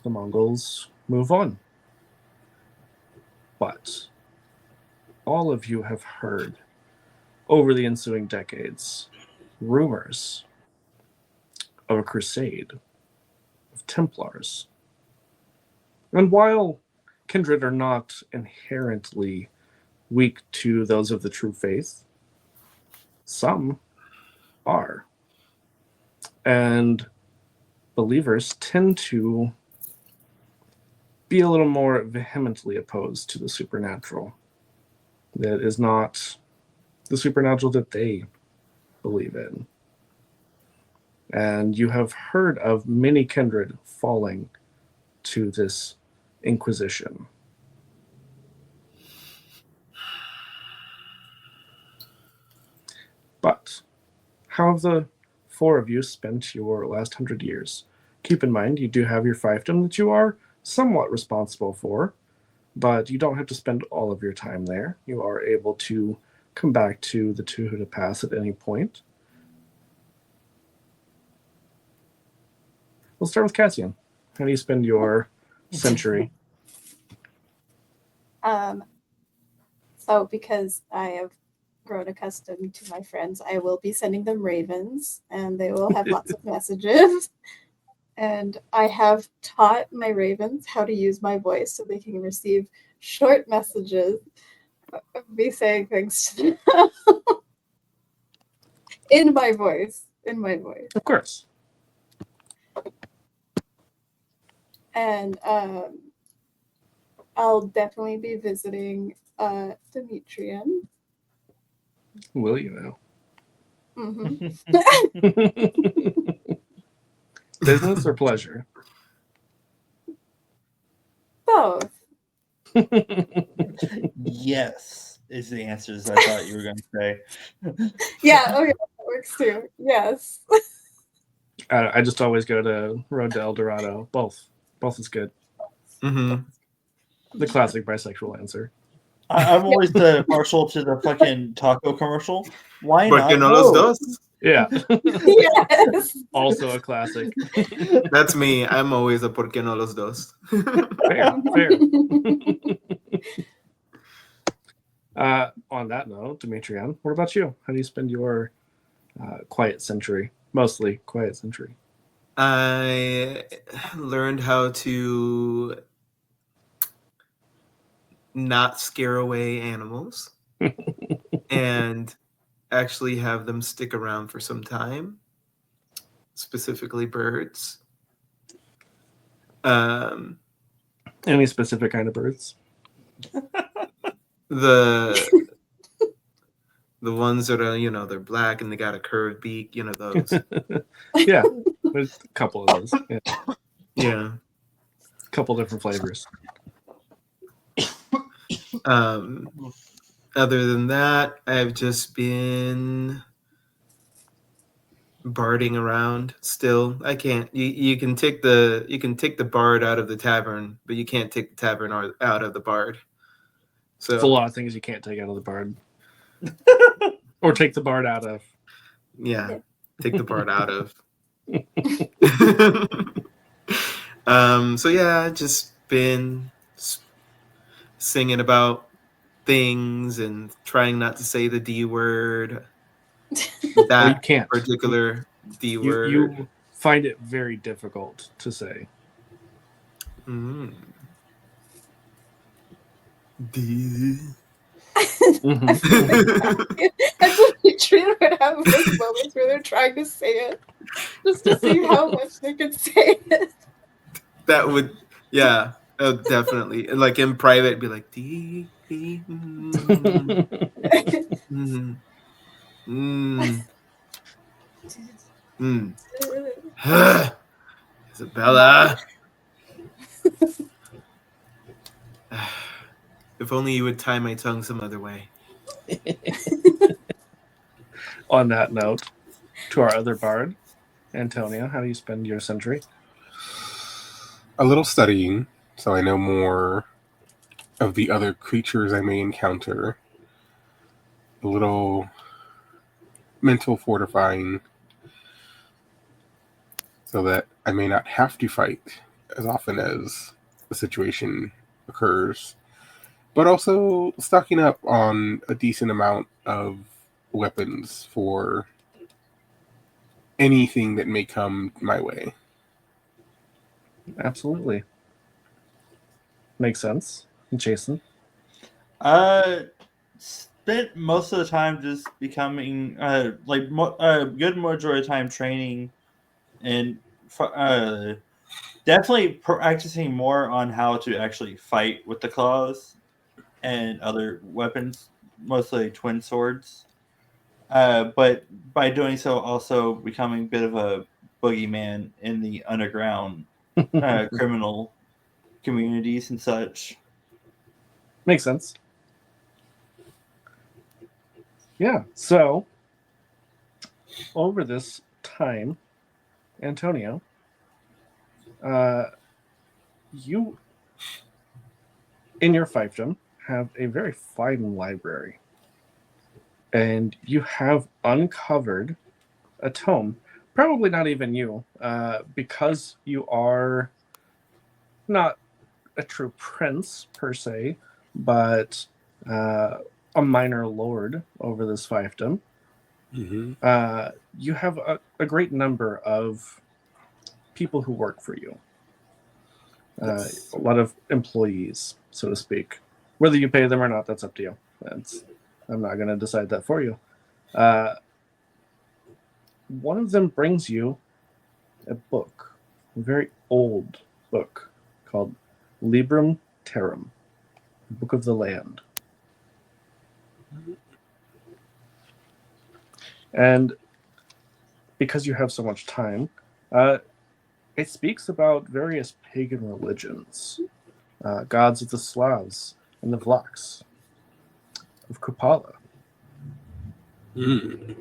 the Mongols move on. But all of you have heard, over the ensuing decades, rumors of a crusade, of Templars. And while kindred are not inherently weak to those of the true faith, some are. And believers tend to be a little more vehemently opposed to the supernatural. That is not the supernatural that they believe in. And you have heard of many kindred falling to this inquisition. But how have the four of you spent your last 100 years? Keep in mind, you do have your fiefdom that you are somewhat responsible for, but you don't have to spend all of your time there. You are able to come back to the Tehuta Pass at any point. We'll start with Cassian. How do you spend your century? So because I have grown accustomed to my friends, I will be sending them ravens, and they will have lots of messages. And I have taught my ravens how to use my voice so they can receive short messages of me saying things to them in my voice. Of course. And I'll definitely be visiting Demetrian. Will you now? Mm-hmm. Business or pleasure? Both. Yes, is the answers I thought you were going to say. Yeah, okay, that works too. Yes. I just always go to Road to El Dorado. Both is good. Mm-hmm. The classic bisexual answer. I'm always partial to the fucking taco commercial. Why Porque not no los both? dos? Yeah. Yes. Also a classic. That's me. I'm always a porque no los dos. Fair. On that note, Demetrian, what about you? How do you spend your quiet century? Mostly quiet century. I learned how to not scare away animals and actually have them stick around for some time. specifically birds. Um, Any specific kind of birds? the ones that are, they're black and they got a curved beak, those. Yeah, there's a couple of those. Yeah, Yeah. a couple different flavors. Other than that, I've just been barding around still. I can't. You can take the bard out of the tavern, but you can't take the tavern out of the bard. So It's a lot of things you can't take out of the bard. Or take the bard out of. Yeah, take the bard out of. So yeah, just been singing about things and trying not to say the D word. Well, That you can't. particular D word. You find it very difficult to say. Mm. D. Mhm. That's what Adrian would have those moments where they're trying to say it, just to see how much they could say it. That would, yeah, definitely. Like in private, it'd be like D. Isabella. If only you would tie my tongue some other way. On that note, to our other bard, Antonio, how do you spend your century? A little studying, so I know more of the other creatures I may encounter. A little mental fortifying, so that I may not have to fight as often as the situation occurs. But also stocking up on a decent amount of weapons for anything that may come my way. Absolutely. Makes sense. Jason? Spent most of the time just becoming good majority of time training and definitely practicing more on how to actually fight with the claws and other weapons, mostly twin swords. But by doing so, also becoming a bit of a boogeyman in the underground criminal communities and such. Makes sense. Yeah, so over this time, Antonio, you, in your fiefdom, have a very fine library. And you have uncovered a tome, probably not even you, because you are not a true prince per se, but a minor lord over this fiefdom. Mm-hmm. You have a great number of people who work for you. Yes. A lot of employees, so to speak. Whether you pay them or not, that's up to you. I'm not going to decide that for you. One of them brings you a book, a very old book called Librum Terram, Book of the Land. And because you have so much time, it speaks about various pagan religions, gods of the Slavs and the Vlachs, of Kupala. Mm.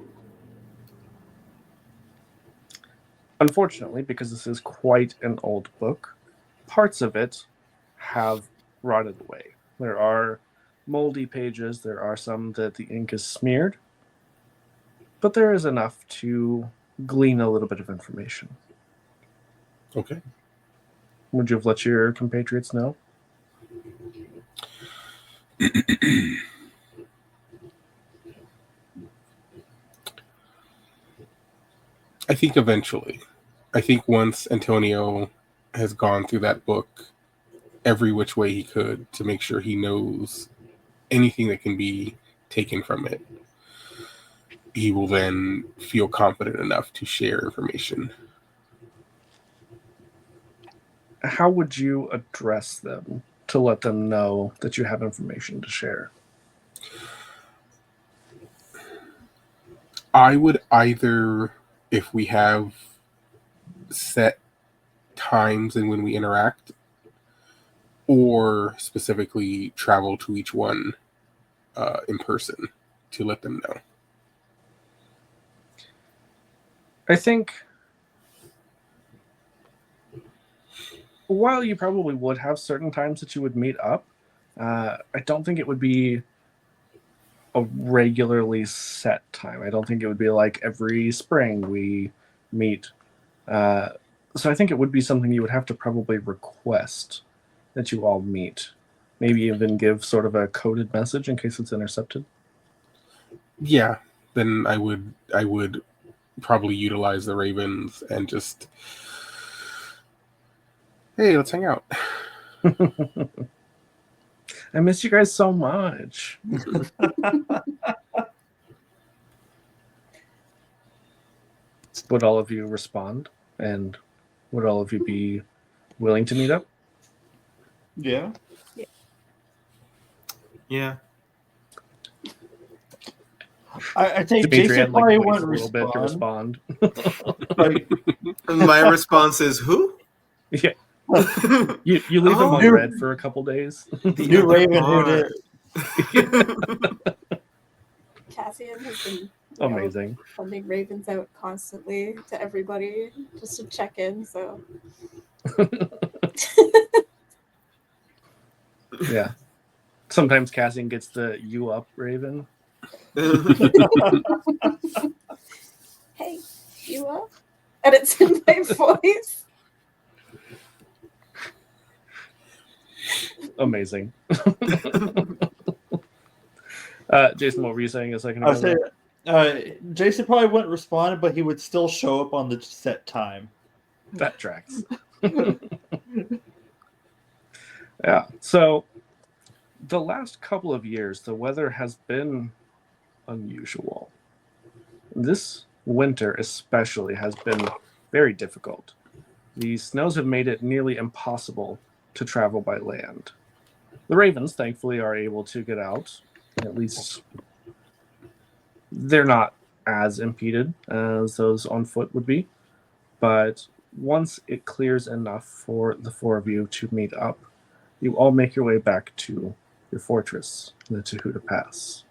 Unfortunately, because this is quite an old book, parts of it have rotted away. There are moldy pages, there are some that the ink is smeared, but there is enough to glean a little bit of information. Okay. Would you have let your compatriots know? I think eventually. I think once Antonio has gone through that book every which way he could to make sure he knows anything that can be taken from it, he will then feel confident enough to share information. how would you address them to let them know that you have information to share? I would either, if we have set times and when we interact, or specifically travel to each one in person to let them know. I think while you probably would have certain times that you would meet up, I don't think it would be a regularly set time. I don't think it would be like every spring we meet. So I think it would be something you would have to probably request that you all meet. Maybe even give sort of a coded message in case it's intercepted. Yeah, then I would probably utilize the ravens and just, hey, let's hang out. I miss you guys so much. Would all of you respond? And would all of you be willing to meet up? Yeah. Yeah. I think Dimitri Jason had like probably waits wouldn't a little bit to respond. respond. Like, My response is who? Yeah. You leave him on Oh. red for a couple days. The New other Raven part. Cassian has been Amazing. sending ravens out constantly to everybody just to check in. So Yeah. Sometimes Cassian gets the you up raven. hey, you up? And it's in my voice. Amazing. Jason, what were you saying a second I would ago? say Jason probably wouldn't respond, but he would still show up on the set time. That tracks. Yeah. So the last couple of years, the weather has been unusual. This winter, especially, has been very difficult. The snows have made it nearly impossible to travel by land. The ravens, thankfully, are able to get out. At least they're not as impeded as those on foot would be. But once it clears enough for the four of you to meet up, you all make your way back to your fortress, the Tahuta Pass.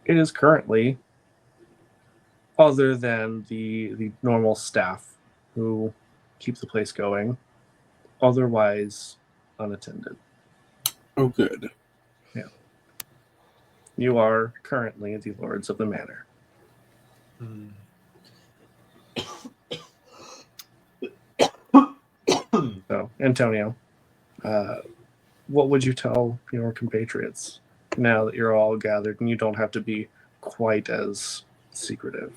It is currently, other than the normal staff who keep the place going, otherwise unattended. Oh, good. You are currently the lords of the manor. Hmm. So, Antonio, what would you tell your compatriots now that you're all gathered and you don't have to be quite as secretive?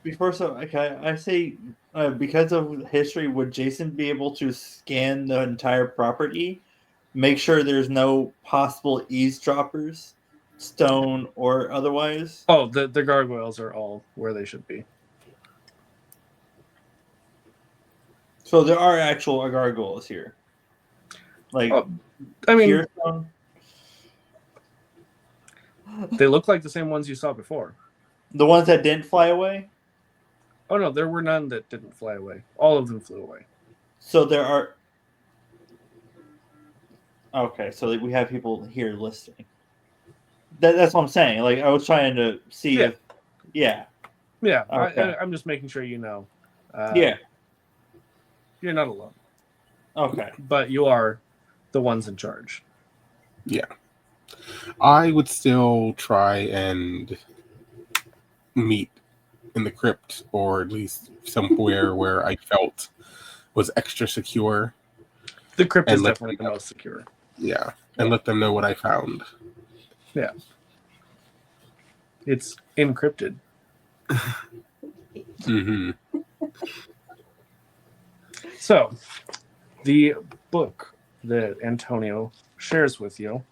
Before I say because of history, would Jason be able to scan the entire property, make sure there's no possible eavesdroppers, stone or otherwise? Oh, the gargoyles are all where they should be. So there are actual gargoyles here, like I mean, pure stone. they look like the same ones you saw before. The ones that didn't fly away. Oh no, there were none that didn't fly away. All of them flew away. So there are. Okay, so we have people here listening. That's what I'm saying. Like I was trying to see if, yeah, Yeah, Okay. I'm just making sure you know. yeah, You're not alone, okay. but you are the ones in charge. Yeah. I would still try and meet in the crypt, or at least somewhere where I felt was extra secure. The crypt And is let definitely the them know. most secure. Yeah. And let them know what I found. Yeah. It's encrypted. Mm-hmm. So, the book that Antonio shares with you,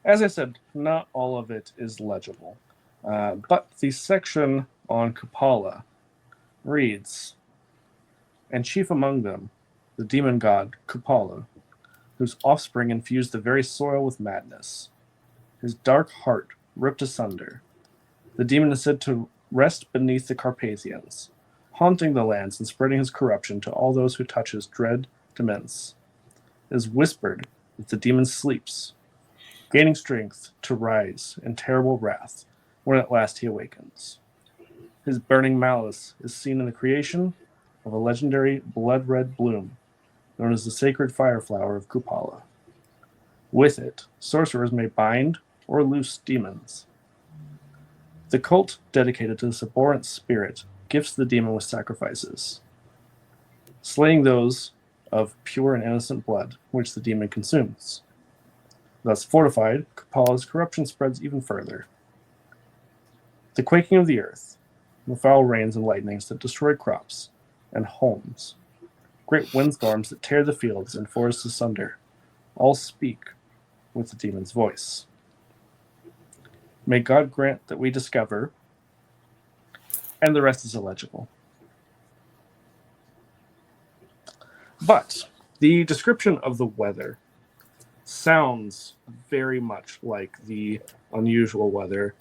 as I said, not all of it is legible. But the section on Kapala reads, "And chief among them, the demon god Kupala, whose offspring infused the very soil with madness. His dark heart ripped asunder. The demon is said to rest beneath the Carpathians, haunting the lands and spreading his corruption to all those who touch his dread demesne. It is whispered that the demon sleeps, gaining strength to rise in terrible wrath when at last he awakens. His burning malice is seen in the creation of a legendary blood-red bloom known as the sacred fire flower of Kupala. With it, sorcerers may bind or loose demons. The cult dedicated to this abhorrent spirit gifts the demon with sacrifices, slaying those of pure and innocent blood, which the demon consumes. Thus fortified, Kupala's corruption spreads even further. The quaking of the earth, the foul rains and lightnings that destroy crops and homes, great windstorms that tear the fields and forests asunder, all speak with the demon's voice. May God grant that we discover," and the rest is illegible. But the description of the weather sounds very much like the unusual weather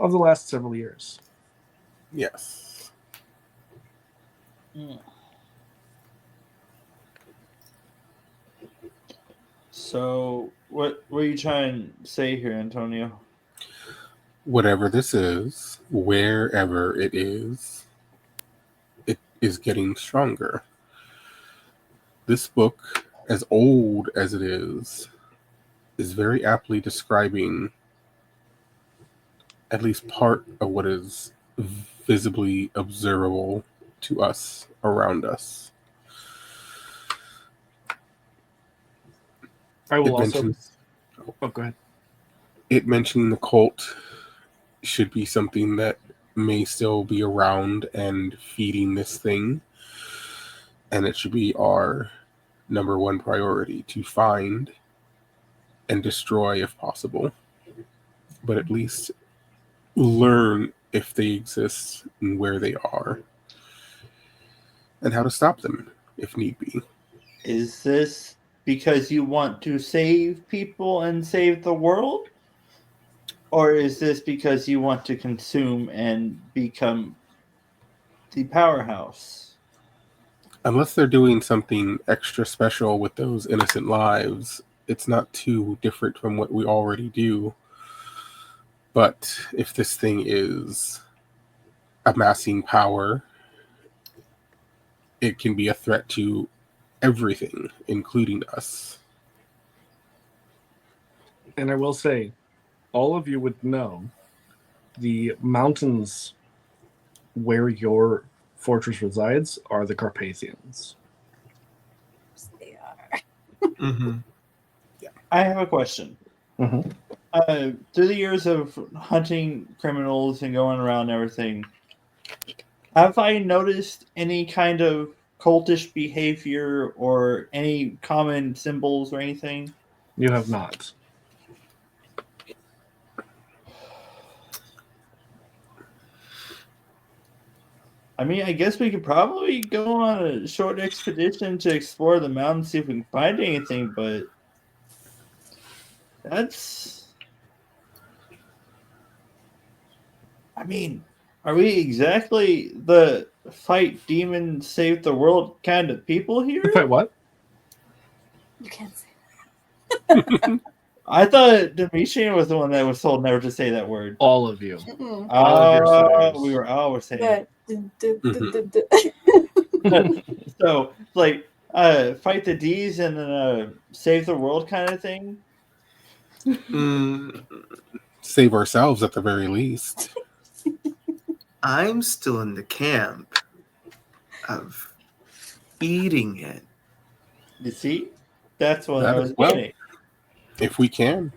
of the last several years. Yes. So, what are you trying to say here, Antonio? Whatever this is, wherever it is getting stronger. This book, as old as it is very aptly describing at least part of what is visibly observable to us around us. I will It also. mentions, Oh, go ahead. it mentioning the cult should be something that may still be around and feeding this thing. And it should be our number one priority to find and destroy if possible. But at least learn if they exist and where they are. And how to stop them if need be. Is this because you want to save people and save the world? Or is this because you want to consume and become the powerhouse? Unless they're doing something extra special with those innocent lives, it's not too different from what we already do. But if this thing is amassing power, it can be a threat to everything, including us. And I will say, all of you would know the mountains where your fortress resides are the Carpathians. They are. Mm-hmm. I have a question. Mm-hmm. Through the years of hunting criminals and going around and everything, have I noticed any kind of cultish behavior or any common symbols or anything? You have not. I mean, I guess we could probably go on a short expedition to explore the mountains, see if we can find anything, but that's... I mean, are we exactly the fight demon, save the world kind of people here? Wait, what? You can't say I thought Domitian was the one that was told never to say that word. All of you. that. Mm-mm. All of your slayers. We were all saying. But So, like, fight the D's and then save the world kind of thing. Save ourselves at the very least. I'm still in the camp of eating it. You see, that's what That I as was well. getting. If we can.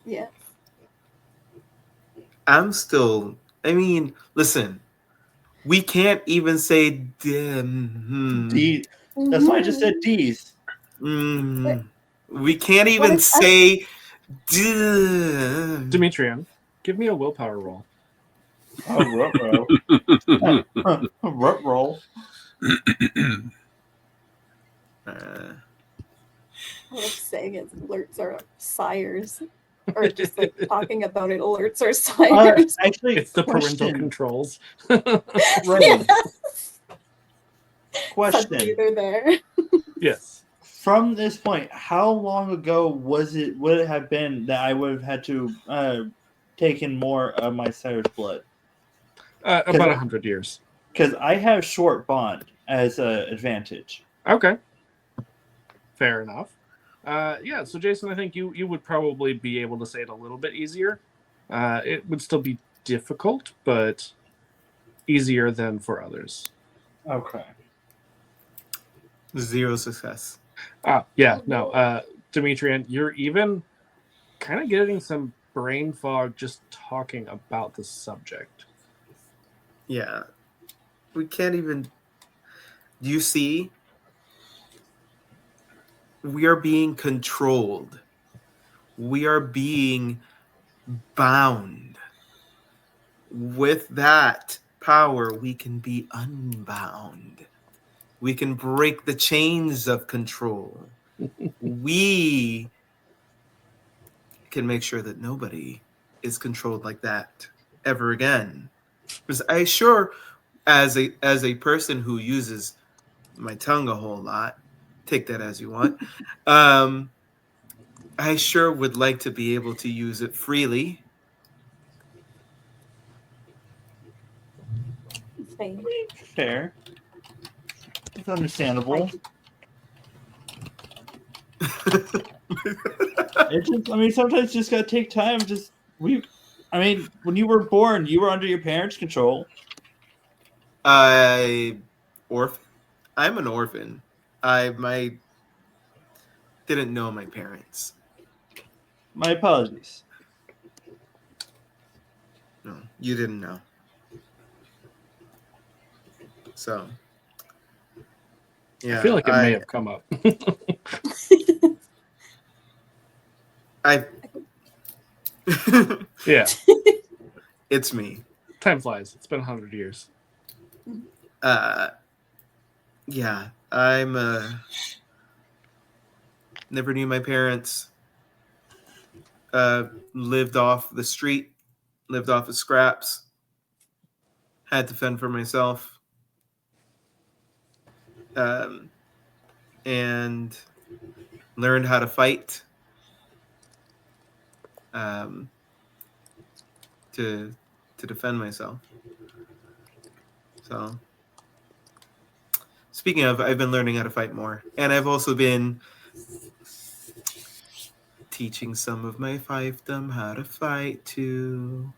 yeah. I'm still. I mean, listen. We can't even say D. That's why I just said D's. We can't even What if I- say. Demetrian, give me a willpower roll. Oh, roll. Uh, I love saying it alerts our sires. Or just like talking about it alerts our sires. Actually, It's the parental question. controls. Right. Suddenly Question. they're there. Yes. From this point, how long ago would it have been that I would have had to taken more of my sire's blood? About 100 years. Because I have short bond as an advantage. Okay. Fair enough. Yeah, so Jason, I think you would probably be able to say it a little bit easier. It would still be difficult, but easier than for others. Okay. 0 success. Yeah, no. Demetrian, you're even kind of getting some brain fog just talking about the subject. Yeah. We can't even. Do you see? We are being controlled. We are being bound. With that power, we can be unbound. We can break the chains of control. We can make sure that nobody is controlled like that ever again. Because I sure, as a person who uses my tongue a whole lot, take that as you want. I sure would like to be able to use it freely. Same. Fair. It's understandable. It's just, I mean, sometimes you just gotta take time. When you were born, you were under your parents' control. Orphan. I'm an orphan. I didn't know my parents. My apologies. No, you didn't know. So, yeah, I feel like it may have come up. I Yeah, it's me. time flies. It's been 100 years. Yeah, I'm never knew my parents. Lived off the street, lived off of scraps. Had to fend for myself. And learned how to fight. To defend myself. So, speaking of, I've been learning how to fight more, and I've also been teaching some of my fiefdom how to fight too,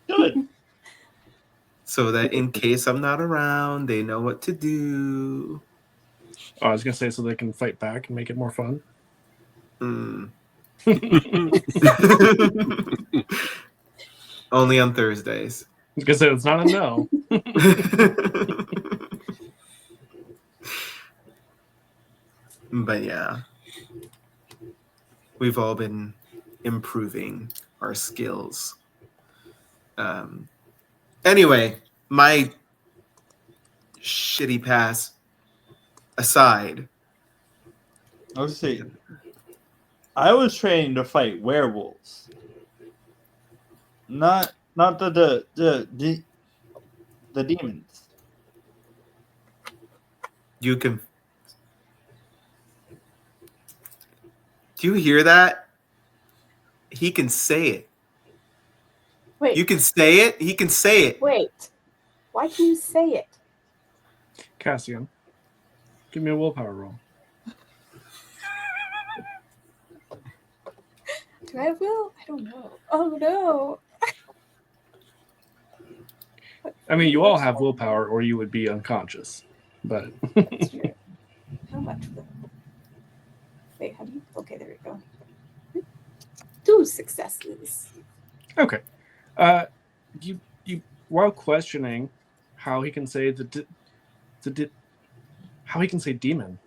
Good. so that in case I'm not around, they know what to do. Oh, I was gonna say so they can fight back and make it more fun. Only on Thursdays. I was gonna say it's not a no. But yeah, we've all been improving our skills. Anyway, my shitty pass aside, Let's see. I was trained to fight werewolves, not the demons. you can. Do you hear that? He can say it. Wait, You can say it. He can say it. wait. Why can you say it? Cassian, give me a willpower roll. Do I have will? I don't know. Oh no. I mean, you all have willpower, or you would be unconscious. But That's true. How much will? Wait, how do you? Okay, there we go. 2 successes. okay, you while questioning how he can say how he can say demon,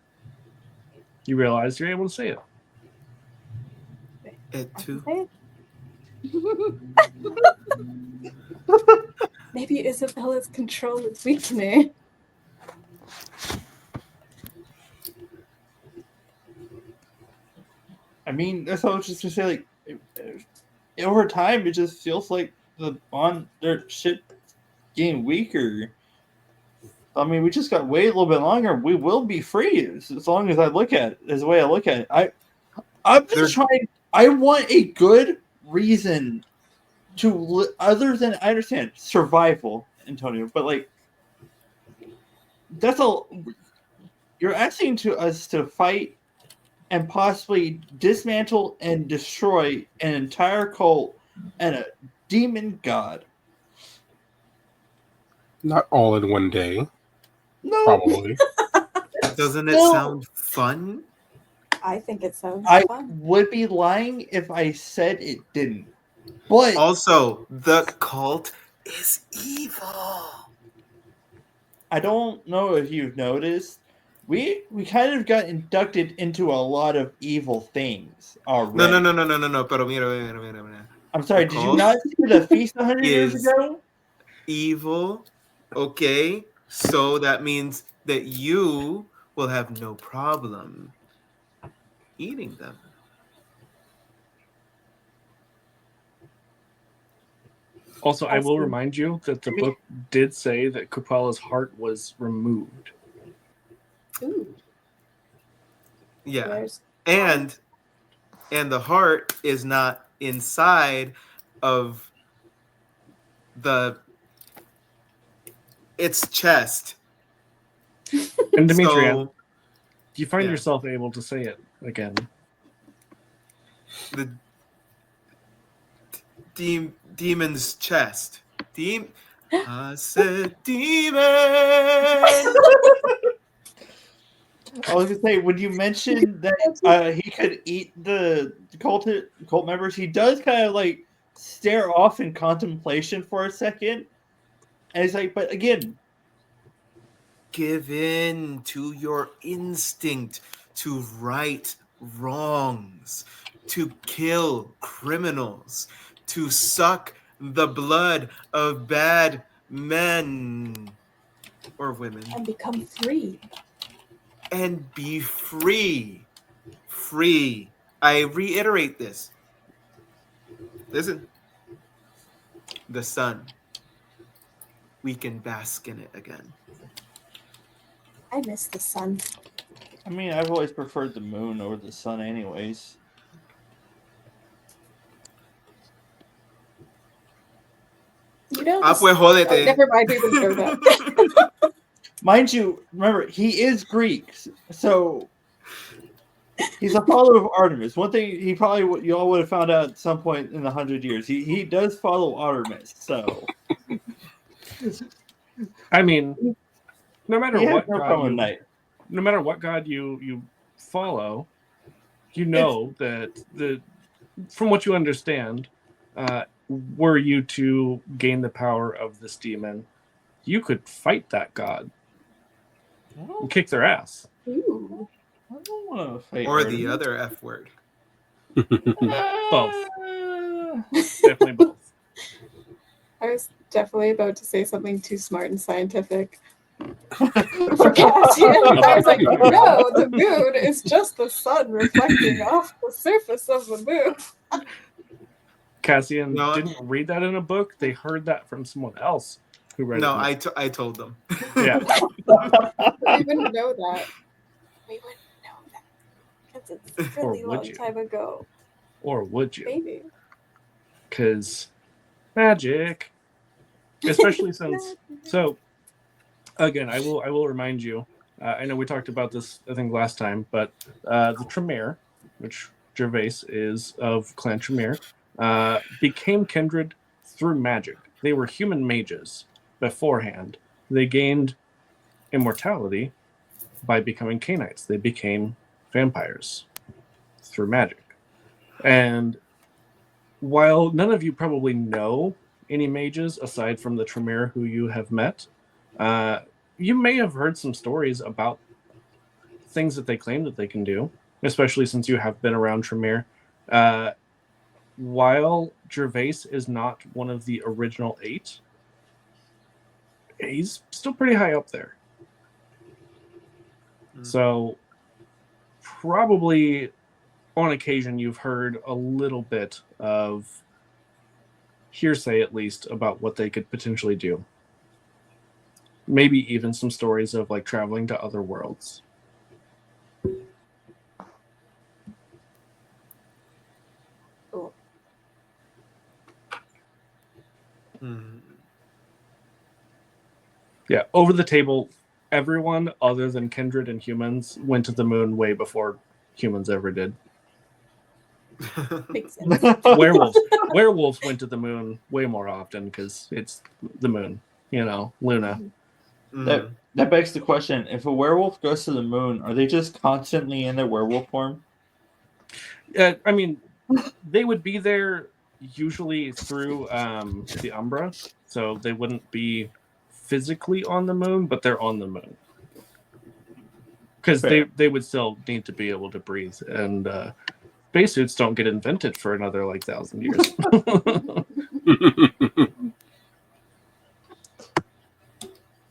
you realize you're able to say it. It too. Say it? Maybe Isabella's control is weakening. I mean, that's what I was just gonna say. Like, over time, it just feels like their shit getting weaker. I mean, we just got to wait a little bit longer. We will be free as long as I look at it. As the way I look at it, I'm just trying. I want a good reason other than I understand survival, Antonio, but like that's all. You're asking us to fight and possibly dismantle and destroy an entire cult and a demon god. Not all in one day, No, probably. Doesn't it sound fun? I think it sounds I fun. would be lying if I said it didn't. But Also, the cult is evil. I don't know if you've noticed, we kind of got inducted into a lot of evil things already. No. Pero mira. I'm sorry, The did you cult not see the feast 100 years is ago? evil. Okay, so that means that you will have no problem eating them. Also, I will remind you that the book did say that Kupala's heart was removed. Ooh. Yeah. There's And the heart is not inside of its chest. And Demetria, So do you find yeah. yourself able to say it again? the demon's chest. I said demon. I was gonna say, when you mentioned that he could eat the cult members, he does kind of like stare off in contemplation for a second, and he's like, "But again, Give in to your instinct to right wrongs, to kill criminals, to suck the blood of bad men or women, and become free. and be free. Free. I reiterate this. Listen. The sun. We can bask in it again. I miss the sun. I mean, I've always preferred the moon over the sun, anyways." You know, Ah, pues jódete. oh, never mind, we wouldn't know that. Mind you, remember, he is Greek, so he's a follower of Artemis. One thing he probably you all would have found out at some point in the 100 years. He does follow Artemis, so I mean, no matter he has what no god problem you, at night. no matter what god you follow, you know that from what you understand, were you to gain the power of this demon, you could fight that god and kick their ass. Ooh. I don't want to fight Or Artemis. the other F word. Both. Definitely both. I was definitely about to say something too smart and scientific for Cassian. I was like, no, the moon is just the sun reflecting off the surface of the moon. Cassian No. didn't read that in a book. They heard that from someone else who read No, it. I told them. Yeah. We wouldn't know that. We wouldn't know that. Because it's a really Or would long you? time ago. Or would you? Maybe. Because magic. Especially since... So, again, I will remind you. I know we talked about this, I think, last time, but the Tremere, which Gervais is of Clan Tremere, became kindred through magic. They were human mages beforehand. They gained immortality by becoming Cainites. They became vampires through magic. And while none of you probably know any mages aside from the Tremere who you have met, you may have heard some stories about things that they claim that they can do, especially since you have been around Tremere. while Gervais is not one of the original 8, he's still pretty high up there. So probably on occasion you've heard a little bit of hearsay, at least, about what they could potentially do. Maybe even some stories of like traveling to other worlds. Cool. Yeah, over the table, everyone other than kindred and humans went to the moon way before humans ever did. Makes sense. Werewolves went to the moon way more often because it's the moon, Luna. That begs the question: if a werewolf goes to the moon, are they just constantly in their werewolf form? I mean, they would be there usually through the Umbra, so they wouldn't be physically on the moon, but they're on the moon. Because they would still need to be able to breathe, and spacesuits don't get invented for another 1,000 years.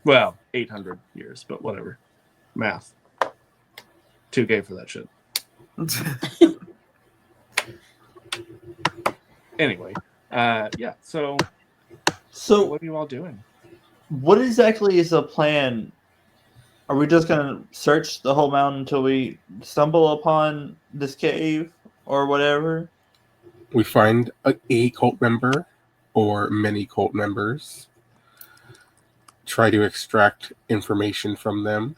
Well, 800 years, but whatever. Math. Too gay for that shit. Anyway, yeah. So what are you all doing? What exactly is the plan? Are we just gonna search the whole mountain until we stumble upon this cave or whatever? We find a cult member or many cult members. Try to extract information from them.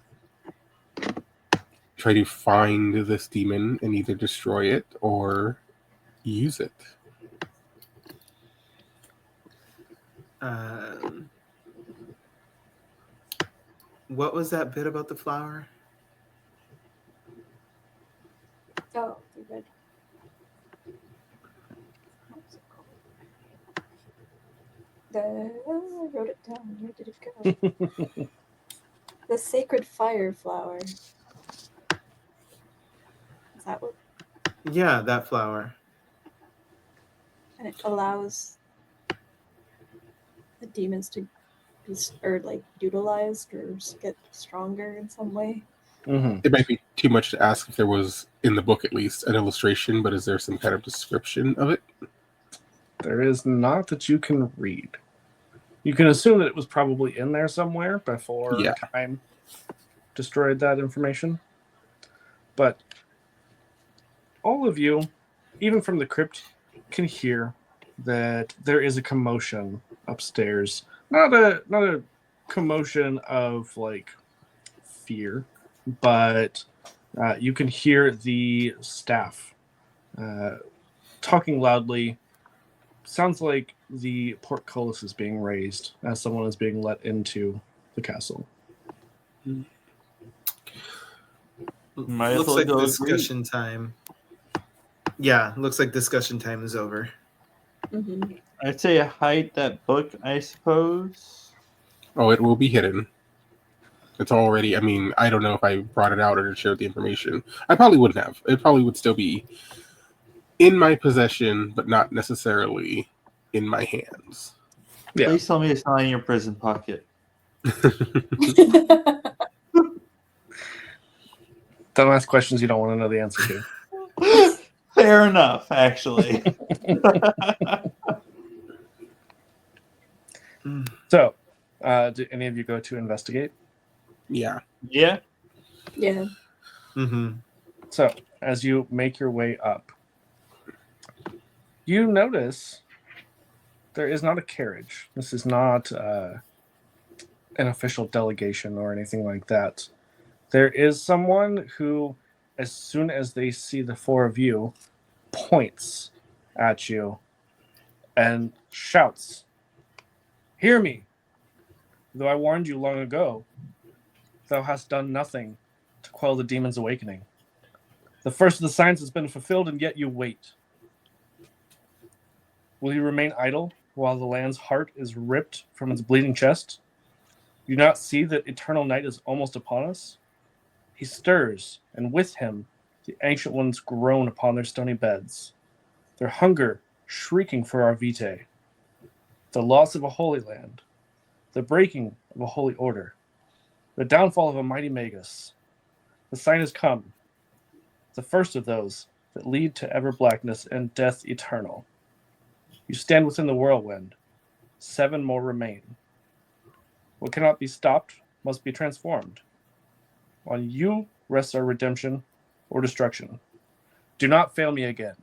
Try to find this demon and either destroy it or use it. What was that bit about the flower? Oh, you're good. I wrote it down. Where did it go? The sacred fire flower. Is that what? Yeah, that flower. And it allows the demons to be utilized or get stronger in some way. Mm-hmm. It might be too much to ask if there was, in the book at least, an illustration, but is there some kind of description of it? There is not that you can read. You can assume that it was probably in there somewhere before time destroyed that information. But all of you, even from the crypt, can hear that there is a commotion upstairs. Not a commotion of fear, but you can hear the staff talking loudly. Sounds like the portcullis is being raised as someone is being let into the castle. Looks like discussion time. Yeah, looks like discussion time is over. Mm-hmm. I'd say hide that book, I suppose. Oh, it will be hidden. It's already, I don't know if I brought it out or shared the information. I probably wouldn't have. It probably would still be in my possession, but not necessarily in my hands. Yeah. Please tell me it's not in your prison pocket. Don't ask questions you don't want to know the answer to. Fair enough, actually. So, do any of you go to investigate? Yeah. Yeah. Yeah. Mm-hmm. So, as you make your way up, you notice there is not a carriage. This is not an official delegation or anything like that. There is someone who, as soon as they see the four of you, points at you and shouts, "Hear me! Though I warned you long ago, thou hast done nothing to quell the demon's awakening. The first of the signs has been fulfilled, and yet you wait. Will you remain idle while the land's heart is ripped from its bleeding chest? Do you not see that eternal night is almost upon us? He stirs, and with him the ancient ones groan upon their stony beds. Their hunger shrieking for our vitae, the loss of a holy land, the breaking of a holy order, the downfall of a mighty magus. The sign has come, the first of those that lead to ever blackness and death eternal. You stand within the whirlwind. 7 more remain. What cannot be stopped must be transformed. On you rests our redemption or destruction. Do not fail me again.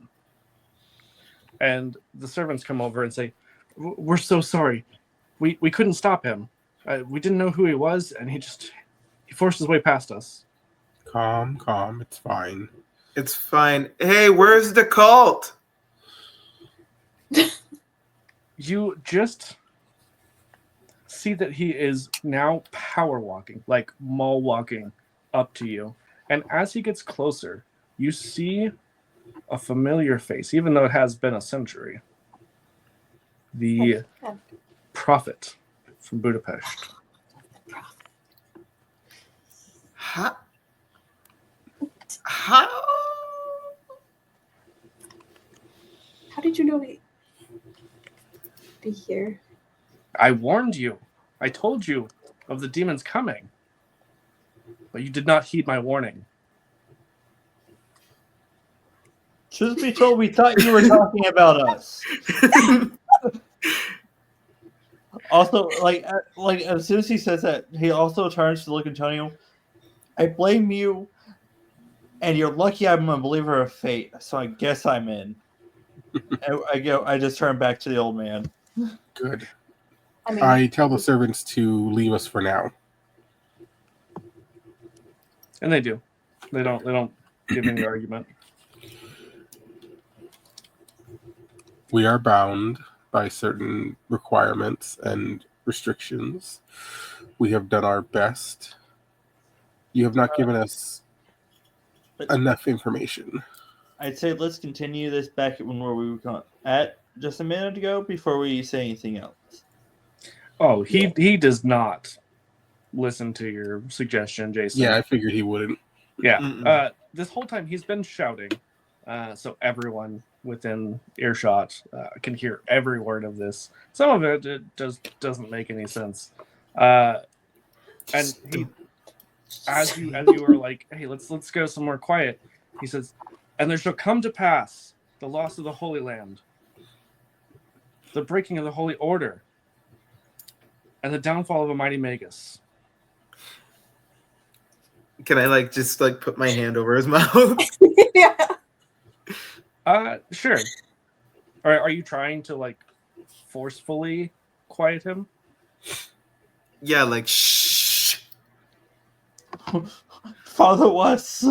And the servants come over and say, we're so sorry. We couldn't stop him. We didn't know who he was, and he forced his way past us. Calm. It's fine. It's fine. Hey, where's the cult? You just see that he is now power walking, like mall walking up to you. And as he gets closer, you see a familiar face, even though it has been a century. The prophet from Budapest. How? How did you know he'd be here? I warned you. I told you of the demons coming. But you did not heed my warning. Truth be told, we thought you were talking about us. Also, like as soon as he says that, he also turns to look at Antonio. I blame you, and you're lucky I'm a believer of fate, so I guess I'm in. I just turn back to the old man. Good. I mean, I tell the servants to leave us for now. And they do. They don't give any argument. We are bound by certain requirements and restrictions. We have done our best. You have not given us enough information. I'd say let's continue this back at where we were at just a minute ago before we say anything else. Oh, he does not listen to your suggestion, Jason. Yeah, I figured he wouldn't. Yeah. This whole time he's been shouting, so everyone within earshot can hear every word of this. Some of it just doesn't make any sense. And he, as you were like, hey, let's go somewhere quiet. He says, and there shall come to pass the loss of the Holy Land, the breaking of the Holy Order, and the downfall of a mighty magus. Can I just put my hand over his mouth? yeah. Sure. Are you trying to forcefully quiet him? Yeah, shh. Follow us.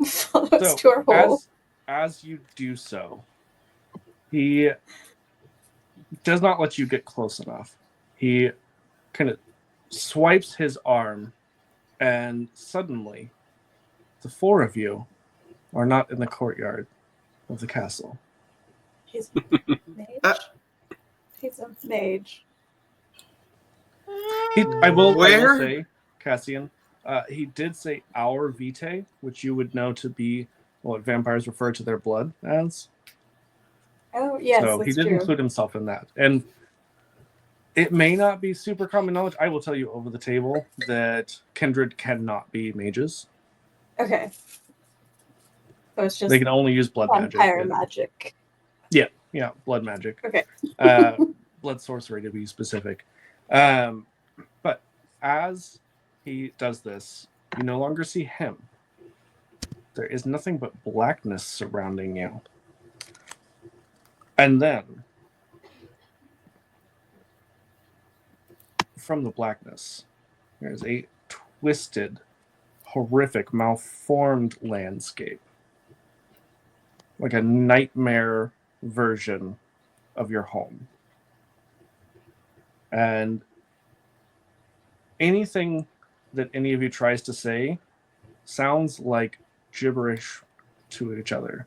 Follow us to our hole. As you do so, he does not let you get close enough. He kind of swipes his arm, and suddenly, the 4 of you are not in the courtyard of the castle. He's a mage. He's a mage. I will Where? say, Cassian, he did say our vitae, which you would know to be what vampires refer to their blood as. Oh, yes, so that's he did true. include himself in that. And it may not be super common knowledge. I will tell you over the table that kindred cannot be mages. Okay. So it's just They can only use blood magic. vampire magic. Yeah, blood magic. Okay. Blood sorcery to be specific. But as he does this, you no longer see him. There is nothing but blackness surrounding you. And then, from the blackness, there's a twisted, horrific, malformed landscape. Like a nightmare version of your home. And anything that any of you tries to say sounds like gibberish to each other.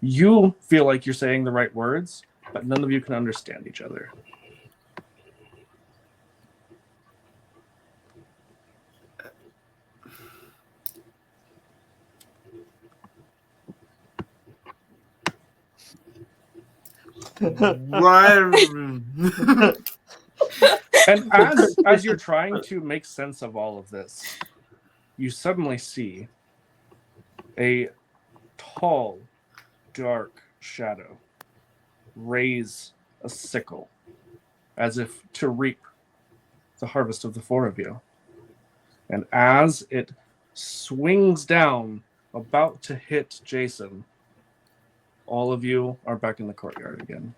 You feel like you're saying the right words, but none of you can understand each other. Run. And as you're trying to make sense of all of this, you suddenly see a tall, dark shadow raise a sickle as if to reap the harvest of the four of you. And as it swings down, about to hit Jason, all of you are back in the courtyard again.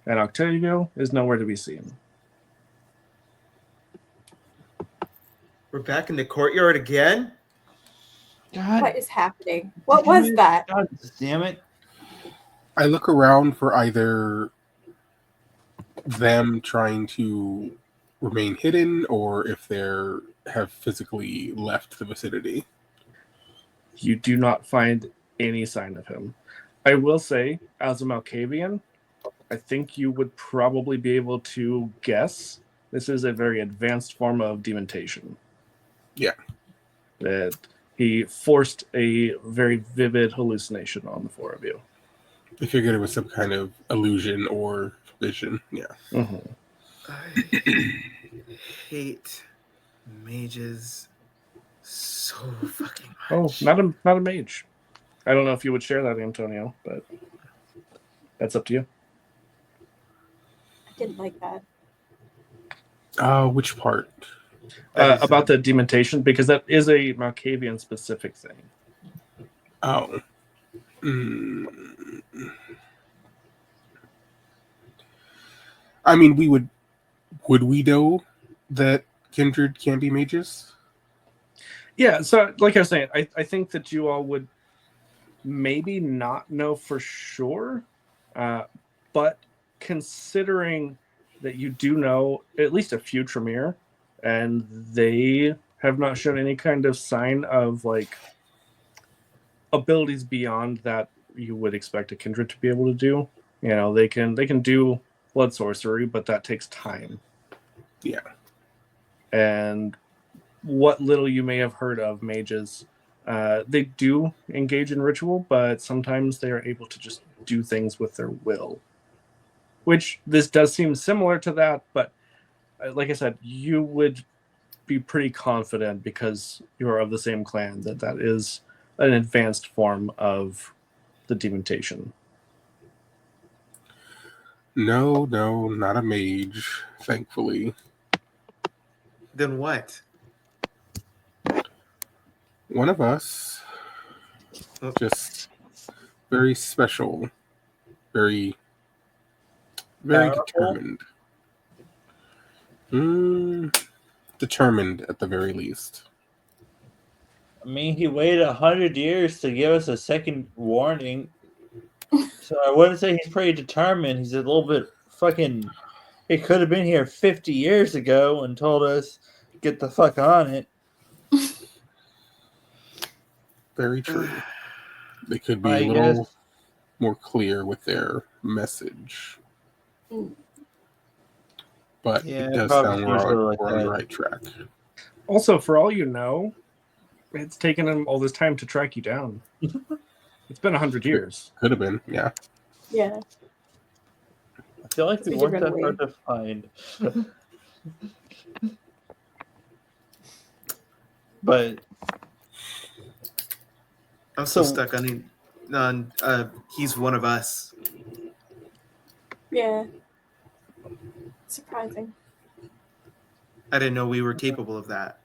And Octavio is nowhere to be seen. We're back in the courtyard again? God, What is happening? What was that? God damn it. I look around for either them trying to remain hidden or if they're have physically left the vicinity. You do not find any sign of him. I will say, as a Malkavian, I think you would probably be able to guess this is a very advanced form of dementation. Yeah. That he forced a very vivid hallucination on the four of you. I figured it was some kind of illusion or vision. Yeah. Mm-hmm. I hate mages so fucking Oh, much. not a mage. I don't know if you would share that, Antonio, but that's up to you. Didn't like that. Which part? About the dementation, because that is a Malkavian specific thing. Oh. I mean, would we know that kindred can be mages? Yeah, so like I was saying, I think that you all would maybe not know for sure, but considering that you do know at least a few Tremere, and they have not shown any kind of sign of like abilities beyond that you would expect a kindred to be able to do. You know, they can do blood sorcery, but that takes time. Yeah. And what little you may have heard of mages, they do engage in ritual, but sometimes they are able to just do things with their will. Which this does seem similar to that, but like I said, you would be pretty confident because you're of the same clan that that is an advanced form of the dementation. No, not a mage, thankfully. Then what? One of us. Oh. Just very special. Very Powerful? determined. Determined at the very least. I mean, he waited 100 years to give us a second warning. So I wouldn't say he's pretty determined. He's a little bit fucking... He could have been here 50 years ago and told us, get the fuck on it. Very true. They could be I a little guess. more clear with their message. But Yeah, it does probably sound usually we're like on the that. right track. Also, for all you know, it's taken him all this time to track you down. It's been 100 years. Could have been, yeah. Yeah. I feel like we We did weren't run that away. hard to find. But I'm so So- stuck on he's one of us. Yeah. Surprising. I didn't know we were capable of that.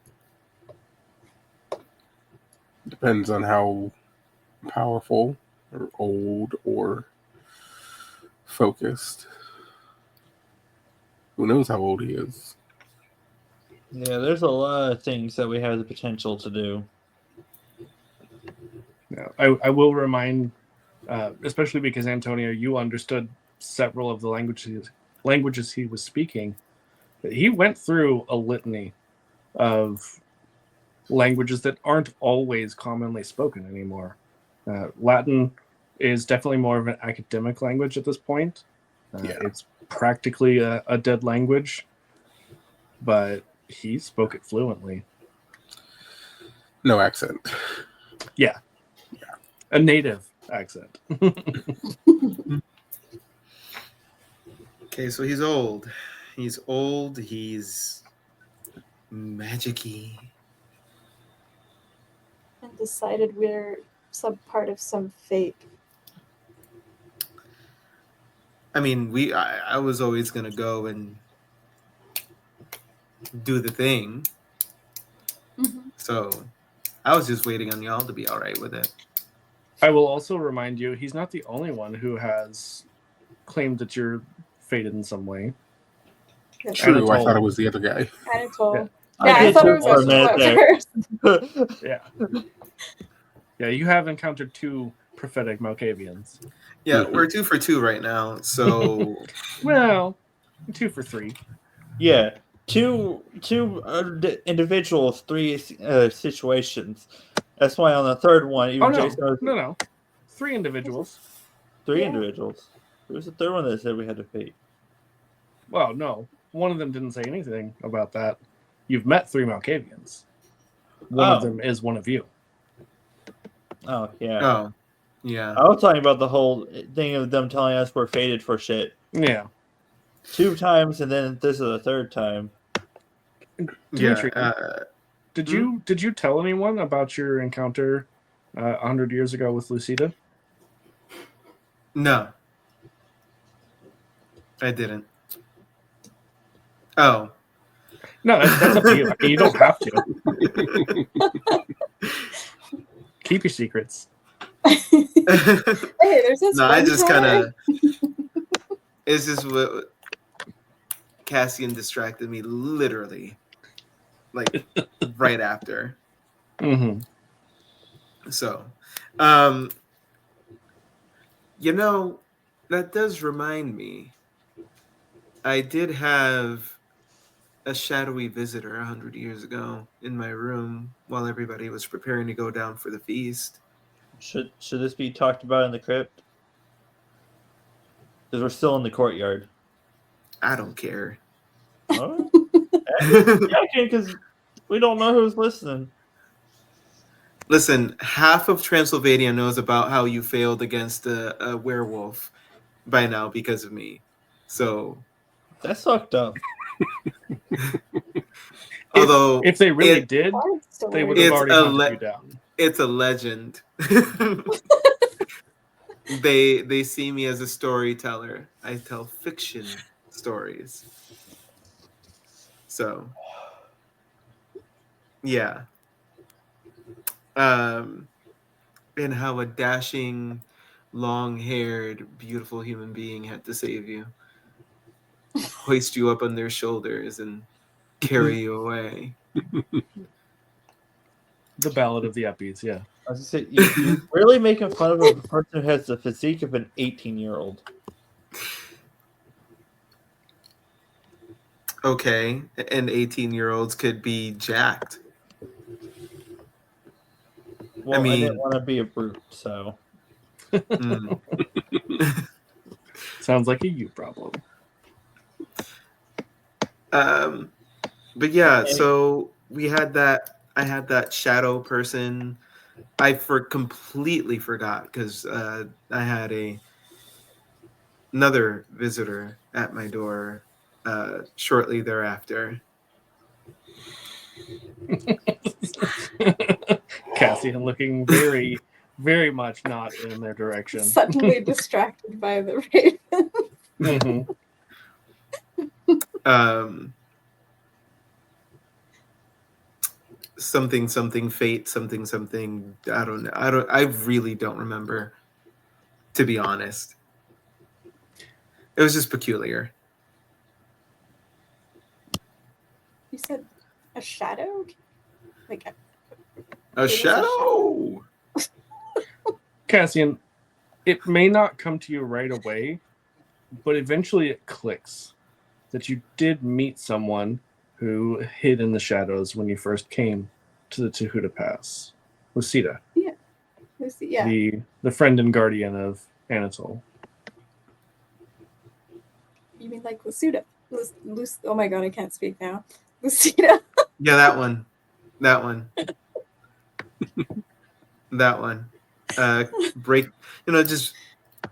Depends on how powerful or old or focused. Who knows how old he is? yeah, there's a lot of things that we have the potential to do. Yeah, I will remind, especially because Antonio, you understood several of the languages he was speaking. He went through a litany of languages that aren't always commonly spoken anymore. Latin is definitely more of an academic language at this point. Yeah. It's practically a dead language, but he spoke it fluently. No accent. A native accent. Okay, so he's old. He's old. He's magic-y. And decided we're some part of some fate. I mean, I was always gonna go and do the thing, so I was just waiting on y'all to be all right with it. I will also remind you, he's not the only one who has claimed that you're fated in some way. That's True, I Anatole. thought it was the other guy. Anatole. Yeah. Yeah, I did thought too it was for a Anatole minute at there. first. Yeah. Yeah, you have encountered two prophetic Malkavians. Yeah, Mhm. we're 2 for 2 right now, so Well, 2 for 3. Yeah, two individuals, three situations. That's why on the third one, even Oh, no. Jason was No. 3 individuals. three Yeah. individuals. There was the third one that said we had to fate. Well, no. One of them didn't say anything about that. You've met 3 Malkavians. One of them is one of you. Oh yeah. oh yeah. I was talking about the whole thing of them telling us we're fated for shit Yeah. 2 times, and then this is the third time. Dimitri, Yeah, did you tell anyone about your encounter 100 years ago with Lucida? no, I didn't. Oh, No, that's up to you. I mean, you don't have to. Keep your secrets. Hey, there's this no, I one just time. kind of. It's just what Cassian distracted me, literally, like right after. Mm-hmm. So, you know, that does remind me. I did have a shadowy visitor 100 years ago in my room while everybody was preparing to go down for the feast. Should this be talked about in the crypt? Because we're still in the courtyard. I don't care. Oh, yeah, because we don't know who's listening. Listen, half of Transylvania knows about how you failed against a werewolf by now because of me. So, That's fucked up. although If they really it, did, Hard they would story. have It's already a hunted you down. it's a legend. They see me as a storyteller. I tell fiction stories. So, yeah. And how a dashing, long-haired, beautiful human being had to save you, hoist you up on their shoulders, and carry you away. The Ballad of the Uppies, yeah. I was gonna say, you're really making fun of a person who has the physique of an 18-year-old. Okay, and 18-year-olds could be jacked. Well, I mean- didn't want to be a brute, so. Mm. Sounds like a you problem. But yeah, so we had that. I had that shadow person. I completely forgot because I had another visitor at my door shortly thereafter. Cassian looking very, very much not in their direction. Suddenly distracted by the raven. Mm-hmm. Something fate, something. I don't know. I really don't remember, to be honest. It was just peculiar. You said a shadow? Like A was a shadow. Cassian, it may not come to you right away, but eventually it clicks that you did meet someone who hid in the shadows when you first came to the Tahuta Pass. Lucida, yeah. the friend and guardian of Anatole. You mean like Lucida? Oh my god, I can't speak now. Lucida. Yeah, that one. That one. Break. Just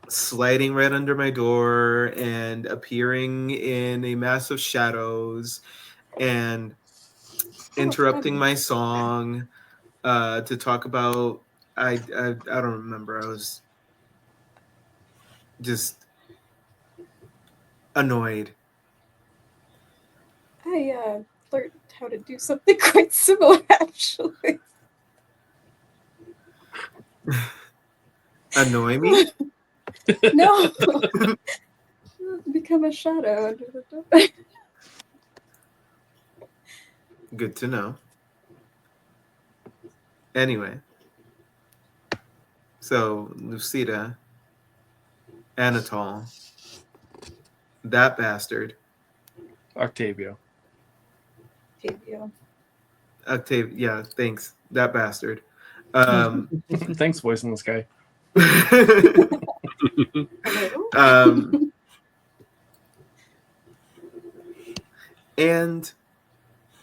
sliding right under my door and appearing in a mass of shadows and interrupting my song to talk about I don't remember. I was just annoyed. I learned how to do something quite similar, actually. Annoy me? No, become a shadow under the door. Good to know. Anyway, so Lucida, Anatole, that bastard, Octavio. Fabio. Octave. Yeah, thanks. That bastard. Thanks, voice in the sky. Hello? And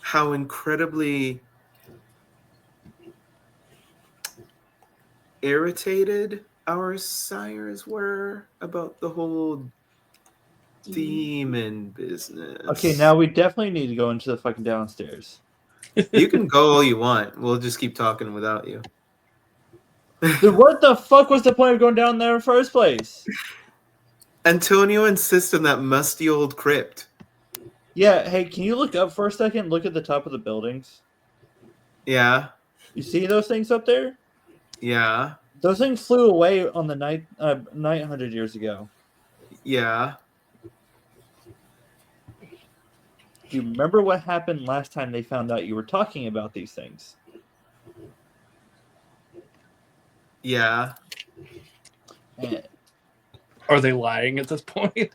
how incredibly irritated our sires were about the whole demon business. Okay, now we definitely need to go into the fucking downstairs. You can go all you want. We'll just keep talking without you. Then what the fuck was the point of going down there in the first place? Antonio insists on that musty old crypt. Yeah, hey, can you look up for a second? Look at the top of the buildings. Yeah, You see those things up there? yeah, Those things flew away on the night 900 years ago. yeah. Do you remember what happened last time they found out you were talking about these things? Yeah. And Are they lying at this point?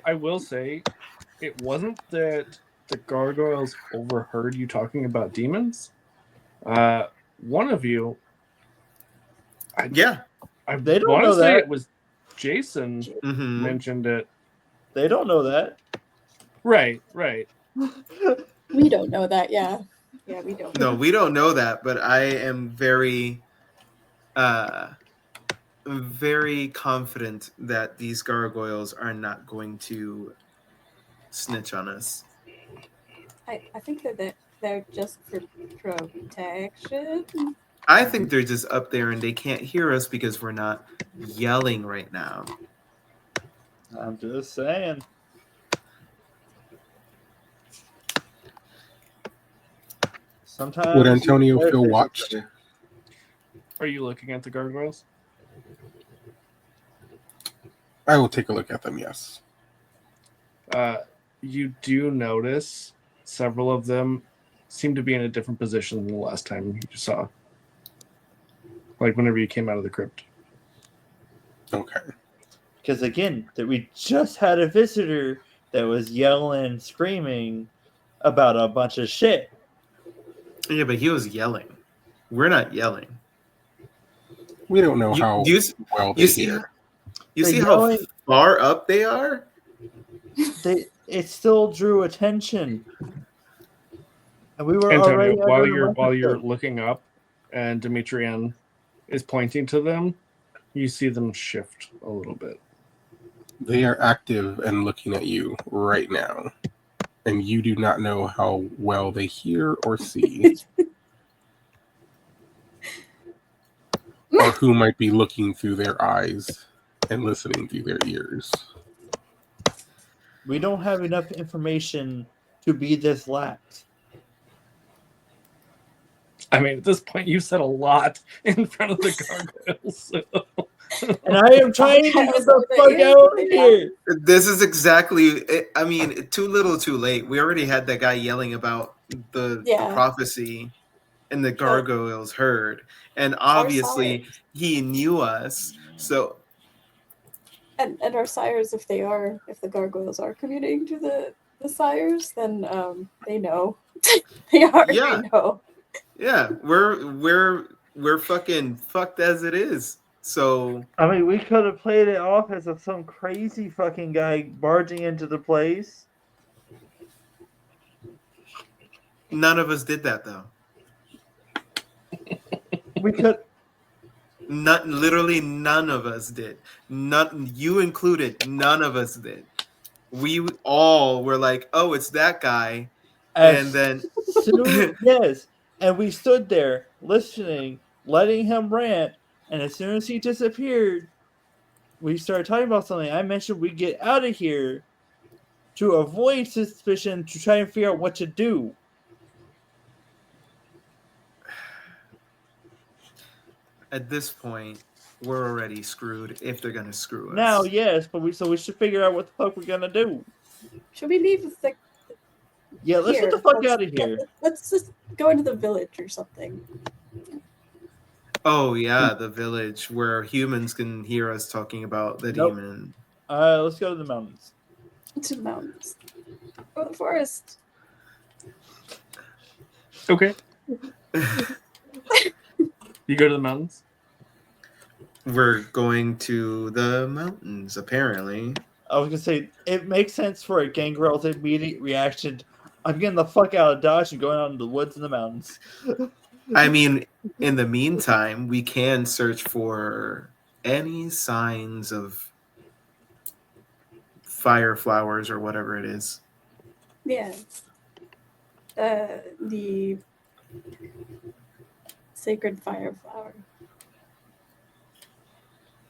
I will say, it wasn't that the gargoyles overheard you talking about demons. One of you, Yeah. I They don't want to know say that. it was Jason Mhm. mentioned it. they don't know that. Right. We don't know that, yeah. Yeah, we don't. No, we don't know that, but I am very very confident that these gargoyles are not going to snitch on us. I think that they're just for protection. I think they're just up there and they can't hear us because we're not yelling right now. I'm just saying. Sometimes Would Antonio feel watched? Are you looking at the gargoyles? I will take a look at them, yes. You do notice several of them seem to be in a different position than the last time you saw. Like whenever you came out of the crypt. Okay. Because again, that we just had a visitor that was yelling and screaming about a bunch of shit. Yeah, but he was yelling. We're not yelling. We don't know how well they see hear. You The see how yelling- far up they are? It still drew attention. And we were Antonio, already while you're looking up and Demetrian is pointing to them, you see them shift a little bit. They are active and looking at you right now. And you do not know how well they hear or see. Or who might be looking through their eyes and listening through their ears. We don't have enough information to be this lax. I mean, at this point, you said a lot in front of the gargoyles. So. And I am trying to get the fuck out of here. This is exactly, I mean, too little too late. We already had that guy yelling about the prophecy and the gargoyles heard. And obviously he knew us. So. And our sires, if the gargoyles are communicating to the sires, then they know. They already know. Yeah, we're fucking fucked as it is. So I mean, we could have played it off as some crazy fucking guy barging into the place. None of us did that though. We could. Literally none of us did. None, you included. None of us did. We all were like, "Oh, it's that guy," and then Yes, and we stood there listening, letting him rant, and as soon as he disappeared, we started talking about something. I mentioned we get out of here to avoid suspicion to try and figure out what to do. at this point, we're already screwed if they're gonna screw us. Now, yes, but we should figure out what the fuck we're gonna do. Should we leave the Yeah, let's get the fuck out of here. Let's just go into the village or something. Oh yeah, the village where humans can hear us talking about the Nope. demon. Let's go to the mountains. To the mountains. Or the forest. Okay. You go to the mountains? We're going to the mountains, apparently. I was gonna say it makes sense for a gangrel's immediate reaction. I'm getting the fuck out of Dodge and going out into the woods and the mountains. I mean, in the meantime, we can search for any signs of fire flowers or whatever it is. Yeah. The sacred fire flower.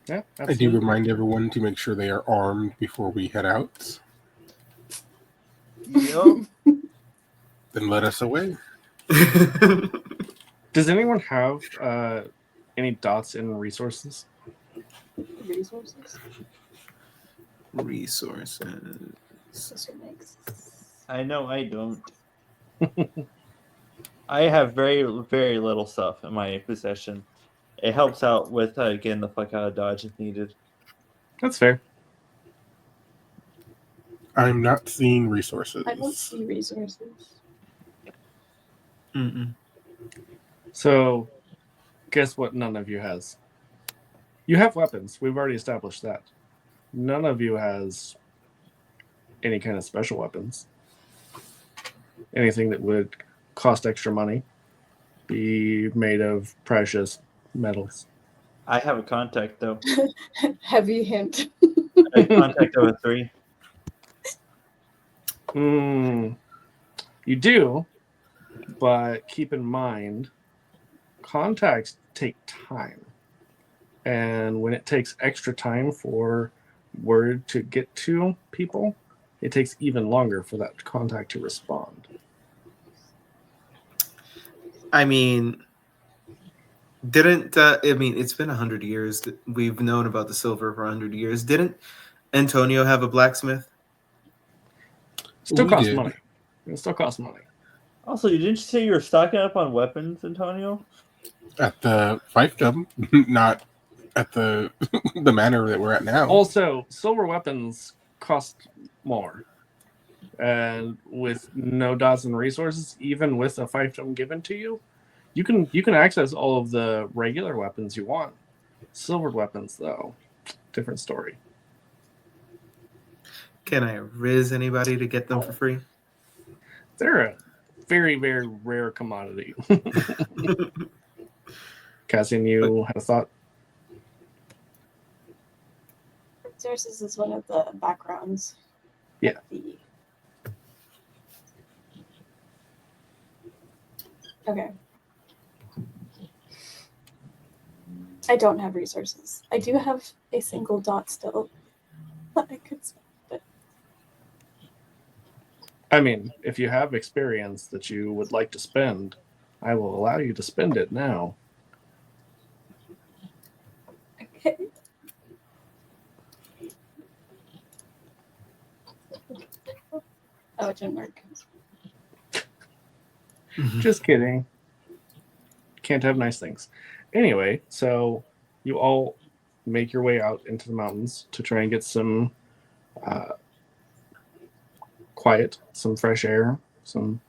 Yeah, I absolutely. do remind everyone to make sure they are armed before we head out. Yup. Then let us away. Does anyone have any dots in resources? Resources. Resources. This one makes. I know I don't. I have very, very little stuff in my possession. It helps out with getting the fuck out of Dodge if needed. That's fair. I'm not seeing resources. I don't see resources. Mm-mm. So, guess what none of you has? You have weapons. We've already established that. None of you has any kind of special weapons. Anything that would cost extra money, be made of precious metals. I have a contact though. Heavy hint. A contact over 3. You do, but keep in mind, contacts take time. And when it takes extra time for word to get to people, it takes even longer for that contact to respond. I mean, it's been 100 years. We've known about the silver for 100 years. Didn't Antonio have a blacksmith? Still We costs did. money. It still costs money. Also, you didn't say you were stocking up on weapons, Antonio? At the fiefdom, not at the the manor that we're at now. Also, silver weapons cost more. And with no dots and resources, even with a fiefdom given to you, you can access all of the regular weapons you want. Silver weapons, though, different story. Can I riz anybody to get them for free? They're a very, very rare commodity. Cassian, you had a thought? Resources is one of the backgrounds. Yeah. Okay. I don't have resources. I do have a single dot still that I could spend, but I mean, if you have experience that you would like to spend, I will allow you to spend it now. okay. Oh, it didn't work. Just kidding. Can't have nice things. Anyway, so you all make your way out into the mountains to try and get some quiet, some fresh air, some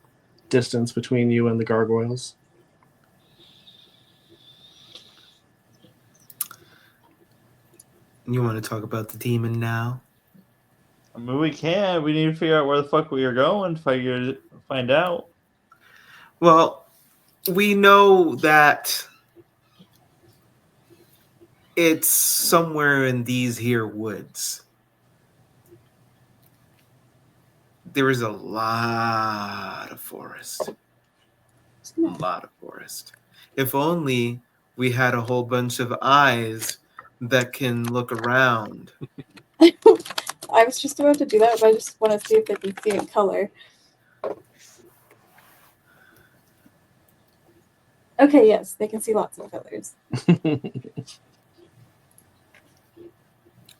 distance between you and the gargoyles. You want to talk about the demon now? I mean, we can. We need to figure out where the fuck we are going. Find out. Well, we know that it's somewhere in these here woods. There is a lot of forest. A lot of forest. If only we had a whole bunch of eyes that can look around. I was just about to do that, but I just want to see if they can see in color. Okay, yes, they can see lots of colors.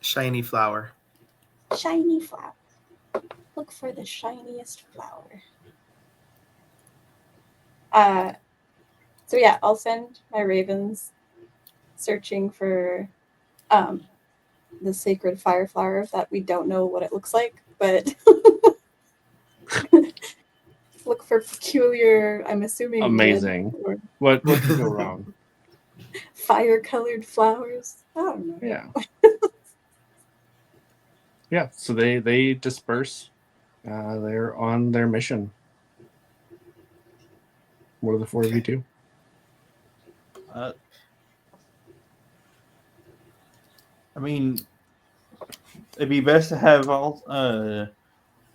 Shiny flower. Shiny flower. Look for the shiniest flower. So yeah, I'll send my ravens searching for the sacred fire flower that we don't know what it looks like, but look for peculiar, I'm assuming Amazing. red or What could go wrong? fire-colored flowers. I don't know. Yeah. Yeah. So they disperse. They're on their mission. What are the four of you do? I mean, it'd be best to have all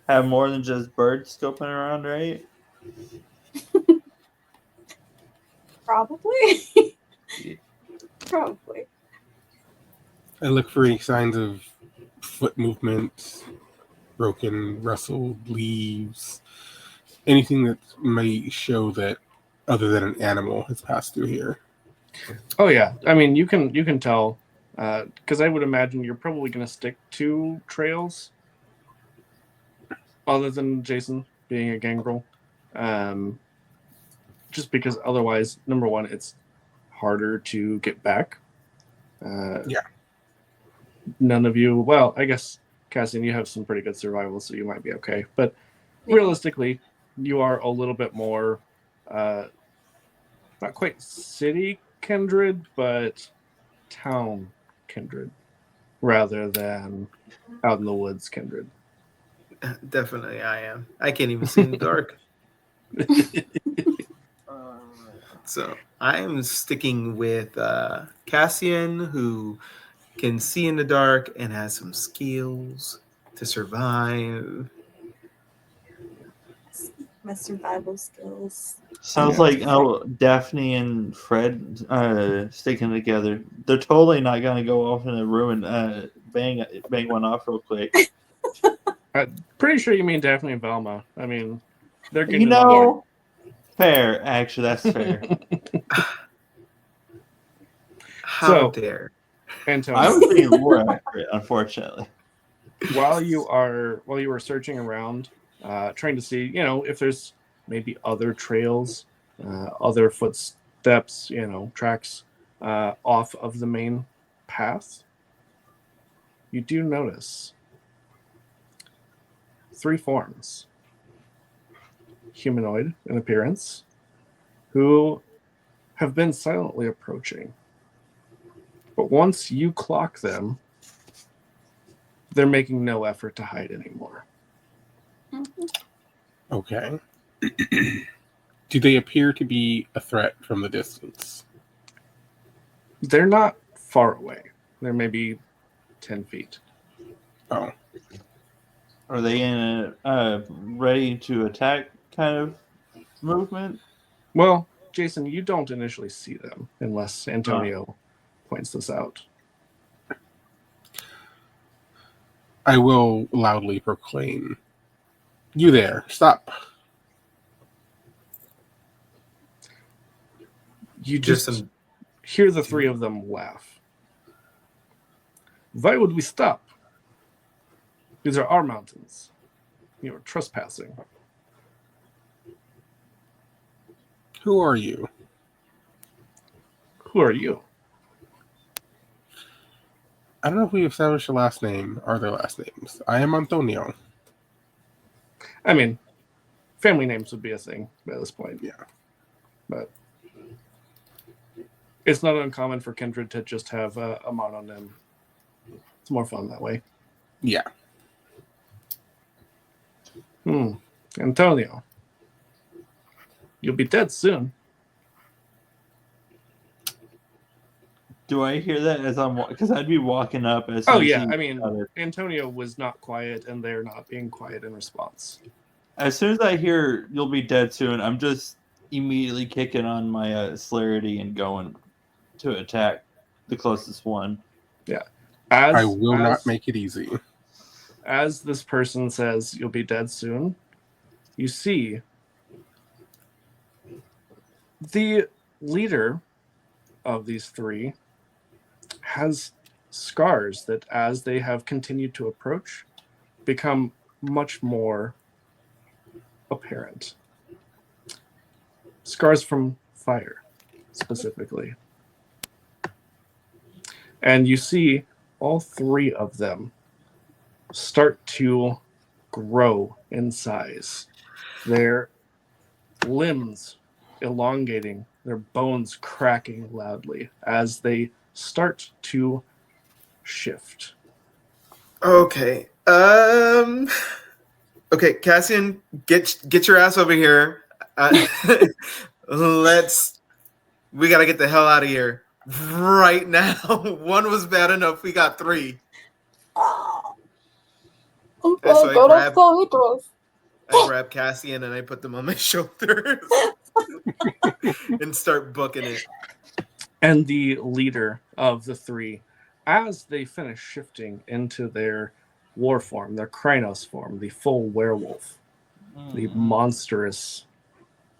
have more than just birds scoping around, right? Probably. Yeah. Probably. I look for any signs of foot movement, broken, rustled leaves, anything that might show that other than an animal has passed through here. Oh yeah. I mean, you can tell because I would imagine you're probably going to stick to trails, other than Jason being a gangrel. Just because otherwise, number one, it's harder to get back. Yeah. None of you, well, I guess, Cassian, you have some pretty good survival, so you might be okay. But Yeah. realistically, you are a little bit more, not quite city kindred, but town kindred, rather than out in the woods kindred. Definitely, I am. I can't even see in the dark. So I'm sticking with Cassian, who can see in the dark and has some skills to survive. My survival skills. Sounds Yeah. like Daphne and Fred sticking together. They're totally not gonna go off in a room and bang one off real quick. Pretty sure you mean Daphne and Velma. I mean, they're You getting along. know, fair. Actually, that's fair. How So- dare. Antonio, I was being more accurate, unfortunately. while you were searching around, trying to see, if there's maybe other trails, other footsteps, tracks off of the main path, you do notice three forms, humanoid in appearance, who have been silently approaching. But once you clock them, they're making no effort to hide anymore. Okay. Do they appear to be a threat from the distance? They're not far away. They're maybe 10 feet. Oh, Are they in a ready to attack kind of movement? Well, Jason, you don't initially see them unless Antonio points this out. I will loudly proclaim, "You there, stop." You just Just some hear the three of them laugh. Why would we stop? These are our mountains. You are trespassing. Who are you? Who are you? I don't know if we established a last name or their last names. I am Antonio. I mean, family names would be a thing by this point. Yeah. But it's not uncommon for kindred to just have a mononym. It's more fun that way. Yeah. Antonio, You'll be dead soon. Do I hear that as I'm because I'd be walking up as Oh soon as yeah, he I mean, shouted. Antonio was not quiet, and they're not being quiet in response. As soon as I hear you'll be dead soon, I'm just immediately kicking on my celerity and going to attack the closest one. Yeah, I will not make it easy. as this person says, "You'll be dead soon." You see the leader of these three has scars that, as they have continued to approach, become much more apparent. Scars from fire, specifically. And you see all three of them start to grow in size. Their limbs elongating, their bones cracking loudly as they start to shift. Okay. Okay, Cassian, get your ass over here. Let's. We gotta get the hell out of here right now. One was bad enough. We got three. Okay, So go to Coterie. I grab Cassian and I put them on my shoulders and start booking it. And the leader of the three, as they finish shifting into their war form, their Krynos form, the full werewolf, the monstrous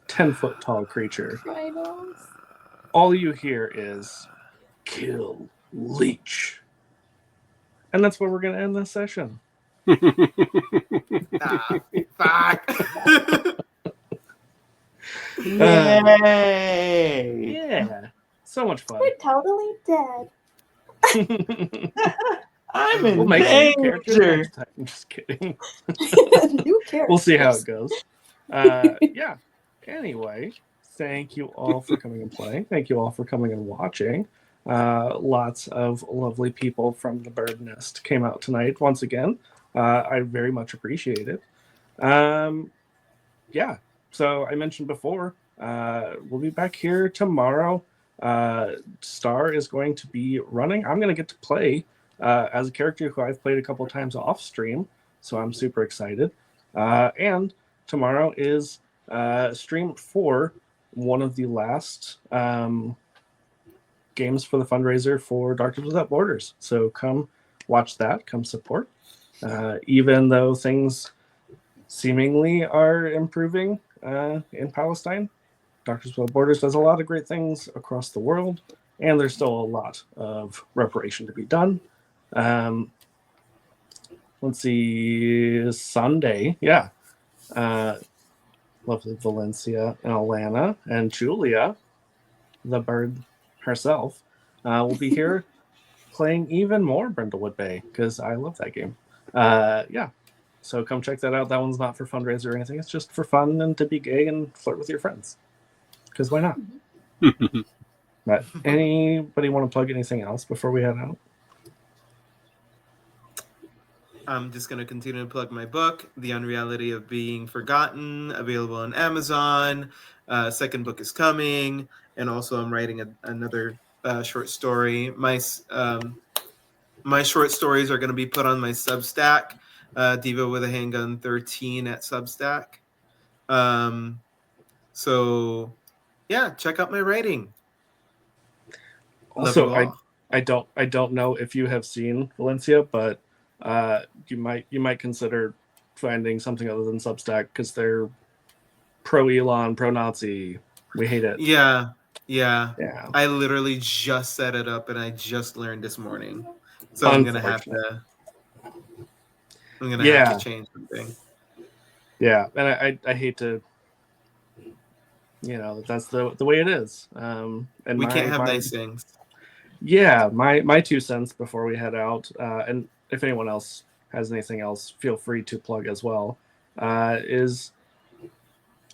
10-foot tall creature, all you hear is "kill leech." And that's where we're going to end this session. Fuck. Yay! Yeah, so much fun. We're totally dead. I'm in We'll make a new character danger. next time. I'm just kidding. New character. We'll see how it goes. Yeah. Anyway, thank you all for coming and playing. Thank you all for coming and watching. Lots of lovely people from the Bird Nest came out tonight once again. I very much appreciate it. Yeah. So I mentioned before, we'll be back here tomorrow. Star is going to be running. I'm going to get to play as a character who I've played a couple times off stream, so I'm super excited. And tomorrow is stream for one of the last games for the fundraiser for Doctors Without Borders. So come watch that, come support. Even though things seemingly are improving in Palestine, Doctors Without Borders does a lot of great things across the world, and there's still a lot of reparation to be done. Let's see, Sunday, yeah. Lovely Valencia and Alana and Julia, the bird herself, will be here playing even more Brindlewood Bay, because I love that game. Yeah, so come check that out. That one's not for fundraiser or anything. It's just for fun and to be gay and flirt with your friends. Because why not? But anybody want to plug anything else before we head out? I'm just going to continue to plug my book, The Unreality of Being Forgotten, available on Amazon. Second book is coming. And also I'm writing another short story. My short stories are going to be put on my Substack, Diva with a Handgun 13 at Substack. So, yeah, check out my writing. Also, I don't know if you have seen Valencia, but you might consider finding something other than Substack, because they're pro Elon, pro Nazi. We hate it. Yeah. I literally just set it up and I just learned this morning. So I'm gonna have to change something. Yeah, and I hate to, that's the way it is. And we can't have nice things. Yeah, my 2 cents before we head out, and if anyone else has anything else, feel free to plug as well, is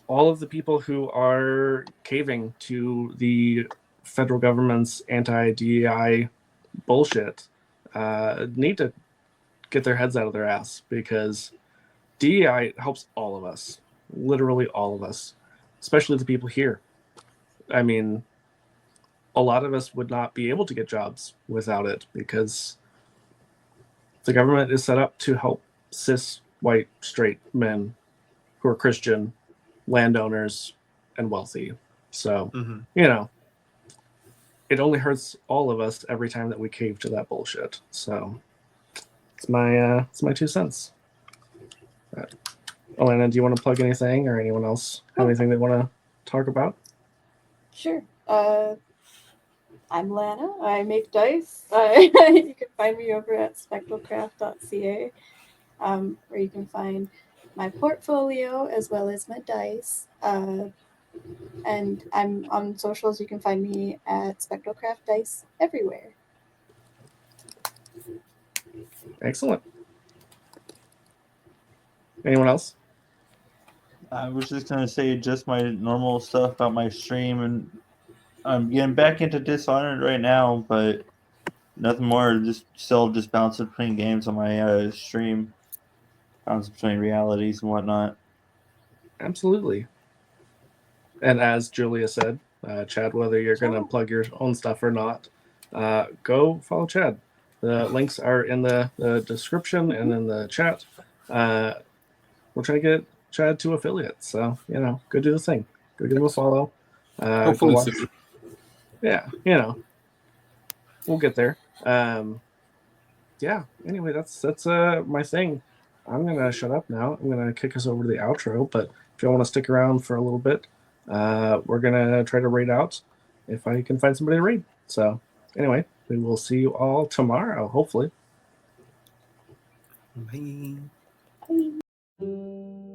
all of the people who are caving to the federal government's anti-DEI bullshit need to get their heads out of their ass, because DEI helps all of us, literally all of us. especially the people here. I mean, a lot of us would not be able to get jobs without it because the government is set up to help cis, white, straight men who are Christian, landowners, and wealthy. So, Mhm. you know, it only hurts all of us every time that we cave to that bullshit. So, it's my 2 cents. Elena, do you want to plug anything, or anyone else have anything they want to talk about? Sure. I'm Lana. I make dice. You can find me over at spectralcraft.ca, where you can find my portfolio as well as my dice. And I'm on socials. You can find me at Spectralcraft Dice everywhere. Excellent. Anyone else? I was just gonna say just my normal stuff about my stream, and I'm getting back into Dishonored right now, but nothing more. Just bouncing between games on my stream, bouncing between realities and whatnot. Absolutely. And as Julia said, Chad, whether you're going to plug your own stuff or not, go follow Chad. The links are in the description and in the chat. We'll try to get Chad to affiliates. So, go do the thing. Go give him a follow. Go Hopefully watch. soon. Yeah, we'll get there. Yeah, anyway, that's my thing. I'm going to shut up now. I'm going to kick us over to the outro. But if you want to stick around for a little bit, we're going to try to raid out if I can find somebody to raid. So, anyway, we will see you all tomorrow, hopefully. Bye. Bye.